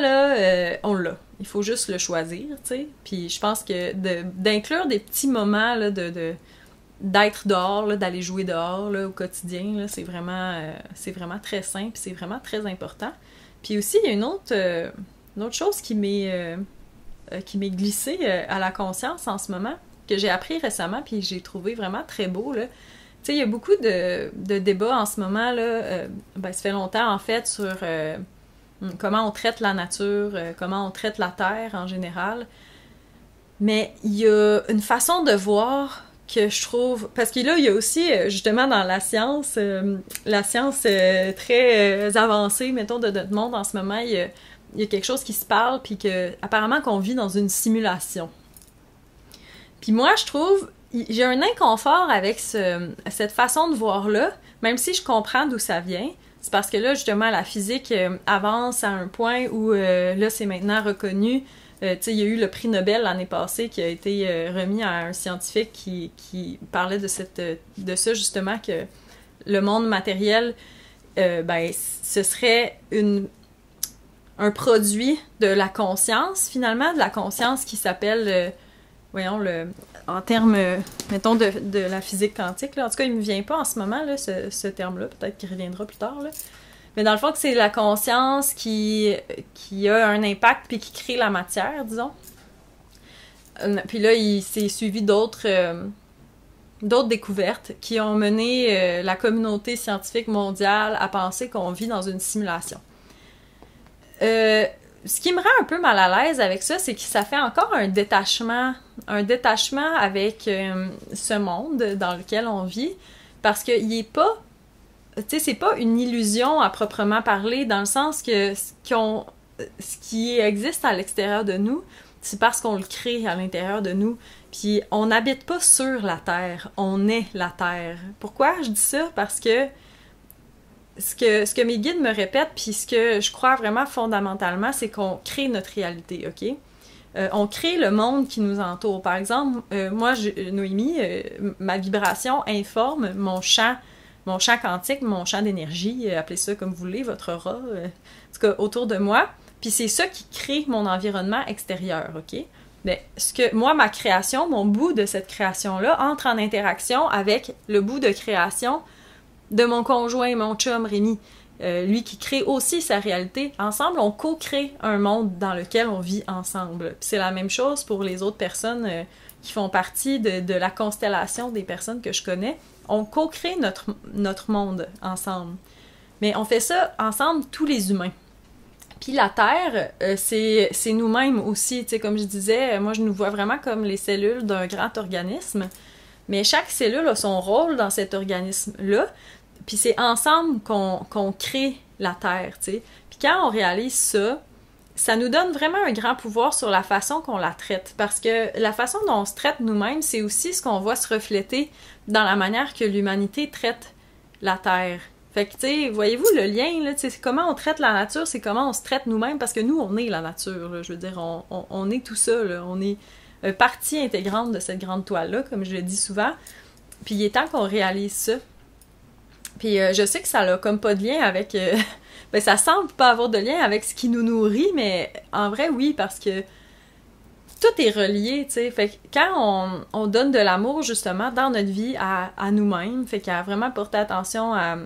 là, on l'a. Il faut juste le choisir, tu sais. Puis je pense que d'inclure des petits moments, là, d'être dehors, là, d'aller jouer dehors, là, au quotidien, là, c'est vraiment très simple, c'est vraiment très important. Puis aussi, il y a une autre chose qui m'est glissée à la conscience en ce moment, que j'ai appris récemment, puis j'ai trouvé vraiment très beau, là. Tu sais, il y a beaucoup de débats en ce moment, là, ça fait longtemps, en fait, sur comment on traite la nature, comment on traite la Terre en général. Mais il y a une façon de voir que je trouve... Parce que là, il y a aussi, justement, dans la science très avancée, mettons, de notre monde en ce moment, il y a quelque chose qui se parle, puis apparemment qu'on vit dans une simulation. Puis moi, je trouve... J'ai un inconfort avec cette façon de voir-là, même si je comprends d'où ça vient. C'est parce que là, justement, la physique avance à un point où, là, c'est maintenant reconnu. Tu sais, il y a eu le prix Nobel l'année passée qui a été remis à un scientifique qui parlait de ça, justement, que le monde matériel, ce serait un produit de la conscience, finalement, de la conscience qui s'appelle... en termes, mettons, de la physique quantique, là. En tout cas, il me vient pas en ce moment, là, ce terme-là. Peut-être qu'il reviendra plus tard, là. Mais dans le fond, c'est la conscience qui a un impact puis qui crée la matière, disons. Puis là, il s'est suivi d'autres découvertes qui ont mené la communauté scientifique mondiale à penser qu'on vit dans une simulation. Ce qui me rend un peu mal à l'aise avec ça, c'est que ça fait encore un détachement avec ce monde dans lequel on vit, parce qu'il est pas, tu sais, c'est pas une illusion à proprement parler, dans le sens que ce qui existe à l'extérieur de nous, c'est parce qu'on le crée à l'intérieur de nous. Puis on n'habite pas sur la Terre, on est la Terre. Pourquoi je dis ça? Parce que ce que mes guides me répètent, puis ce que je crois vraiment fondamentalement, c'est qu'on crée notre réalité, OK? On crée le monde qui nous entoure. Par exemple, moi, Noémie, ma vibration informe mon champ quantique, mon champ d'énergie, appelez ça comme vous voulez, votre aura, en tout cas, autour de moi. Puis c'est ça qui crée mon environnement extérieur, OK? Mais moi, ma création, mon bout de cette création-là, entre en interaction avec le bout de création de mon conjoint, mon chum Rémi, lui qui crée aussi sa réalité. Ensemble, on co-crée un monde dans lequel on vit ensemble. Puis c'est la même chose pour les autres personnes qui font partie de la constellation des personnes que je connais. On co-crée notre monde ensemble. Mais on fait ça ensemble, tous les humains. Puis la Terre, c'est nous-mêmes aussi. Tu sais, comme je disais, moi je nous vois vraiment comme les cellules d'un grand organisme. Mais chaque cellule a son rôle dans cet organisme-là. Puis c'est ensemble qu'on crée la Terre, tu sais. Puis quand on réalise ça, ça nous donne vraiment un grand pouvoir sur la façon qu'on la traite. Parce que la façon dont on se traite nous-mêmes, c'est aussi ce qu'on voit se refléter dans la manière que l'humanité traite la Terre. Fait que, tu sais, voyez-vous le lien, là, c'est comment on traite la nature, c'est comment on se traite nous-mêmes, parce que nous, on est la nature, là, je veux dire, on est tout ça, là, on est partie intégrante de cette grande toile-là, comme je le dis souvent, puis il est temps qu'on réalise ça. Puis je sais que ça n'a comme pas de lien avec... ben ça semble pas avoir de lien avec ce qui nous nourrit, mais en vrai, oui, parce que tout est relié, tu sais. Fait que quand on donne de l'amour, justement, dans notre vie à nous-mêmes, fait qu'à vraiment porter attention à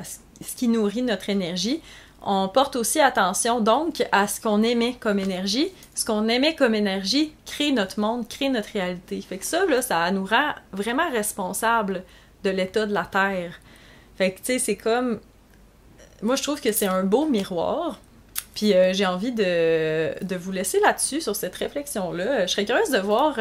ce qui nourrit notre énergie, on porte aussi attention, donc, à ce qu'on émet comme énergie. Ce qu'on émet comme énergie crée notre monde, crée notre réalité. Fait que ça, là, ça nous rend vraiment responsables de l'état de la Terre. Fait que, tu sais, c'est comme... Moi, je trouve que c'est un beau miroir. Puis j'ai envie de vous laisser là-dessus, sur cette réflexion-là. Je serais curieuse de voir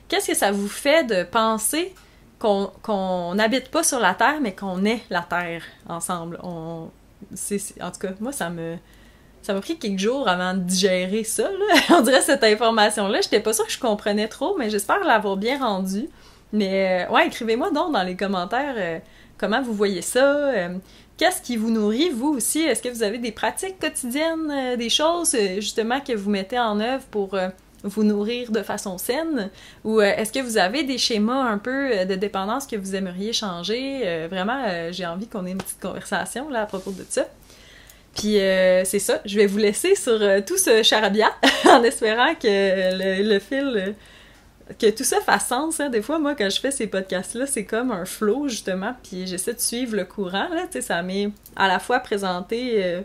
qu'est-ce que ça vous fait de penser qu'on n'habite pas sur la Terre, mais qu'on est la Terre ensemble. En tout cas, moi, ça m'a pris quelques jours avant de digérer ça, là. On dirait cette information-là. J'étais pas sûre que je comprenais trop, mais j'espère l'avoir bien rendue. Mais ouais, écrivez-moi donc dans les commentaires comment vous voyez ça. Qu'est-ce qui vous nourrit, vous aussi? Est-ce que vous avez des pratiques quotidiennes, des choses justement que vous mettez en œuvre pour vous nourrir de façon saine? Ou est-ce que vous avez des schémas un peu de dépendance que vous aimeriez changer? Vraiment, j'ai envie qu'on ait une petite conversation là à propos de ça. Puis c'est ça, je vais vous laisser sur tout ce charabia en espérant que le fil... que tout ça fasse sens, hein. Des fois, moi, quand je fais ces podcasts-là, c'est comme un flow, justement, puis j'essaie de suivre le courant, là, tu sais, ça m'est à la fois présenté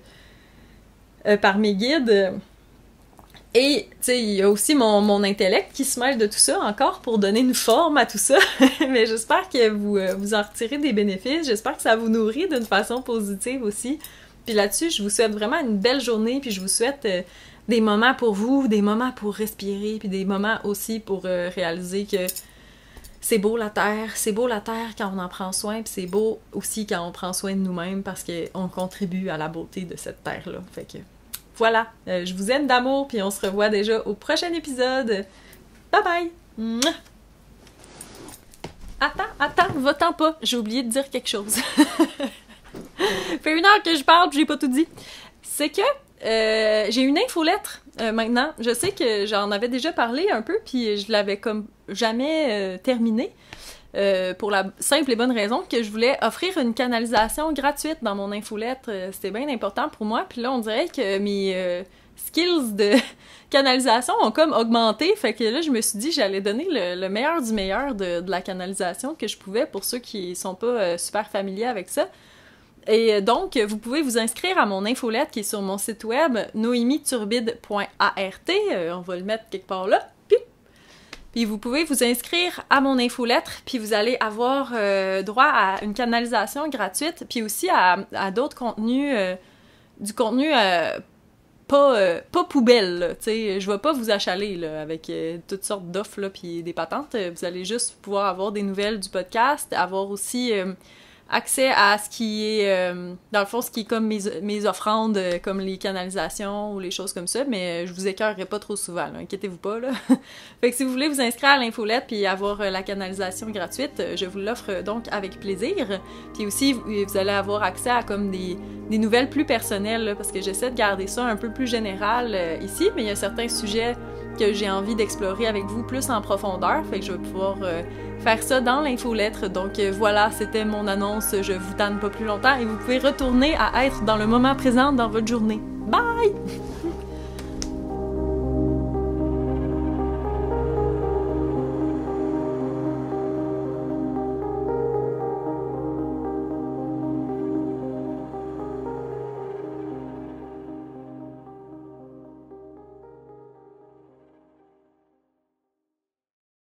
par mes guides, et, tu sais, il y a aussi mon intellect qui se mêle de tout ça, encore, pour donner une forme à tout ça, mais j'espère que vous en retirez des bénéfices, j'espère que ça vous nourrit d'une façon positive aussi, puis là-dessus, je vous souhaite vraiment une belle journée, puis je vous souhaite... des moments pour vous, des moments pour respirer, puis des moments aussi pour réaliser que c'est beau la Terre quand on en prend soin, puis c'est beau aussi quand on prend soin de nous-mêmes parce qu'on contribue à la beauté de cette Terre-là. Fait que voilà, je vous aime d'amour, puis on se revoit déjà au prochain épisode. Bye bye! Mouah! Attends, va-t'en pas, j'ai oublié de dire quelque chose. Fait 1 heure que je parle, puis j'ai pas tout dit. C'est que j'ai une infolettre maintenant. Je sais que j'en avais déjà parlé un peu, puis je l'avais comme jamais terminée. Pour la simple et bonne raison que je voulais offrir une canalisation gratuite dans mon infolettre. C'était bien important pour moi. Puis là, on dirait que mes skills de canalisation ont comme augmenté. Fait que là, je me suis dit que j'allais donner le meilleur du meilleur de la canalisation que je pouvais pour ceux qui sont pas super familiers avec ça. Et donc, vous pouvez vous inscrire à mon infolette qui est sur mon site web noemiturbide.art. On va le mettre quelque part là. Puis vous pouvez vous inscrire à mon infolettre, puis vous allez avoir droit à une canalisation gratuite, puis aussi à d'autres contenus, du contenu pas poubelle, tu sais. Je vais pas vous achaler là, avec toutes sortes d'offres là, puis des patentes. Vous allez juste pouvoir avoir des nouvelles du podcast, avoir aussi... accès à ce qui est, dans le fond, ce qui est comme mes offrandes, comme les canalisations ou les choses comme ça, mais je vous écœurerai pas trop souvent, là, inquiétez-vous pas, là. Fait que si vous voulez vous inscrire à l'infolette puis avoir la canalisation gratuite, je vous l'offre donc avec plaisir. Puis aussi, vous allez avoir accès à comme des nouvelles plus personnelles, là, parce que j'essaie de garder ça un peu plus général ici, mais il y a certains sujets que j'ai envie d'explorer avec vous plus en profondeur, fait que je vais pouvoir faire ça dans l'infolettre. Donc voilà, c'était mon annonce, je vous tanne pas plus longtemps et vous pouvez retourner à être dans le moment présent dans votre journée. Bye!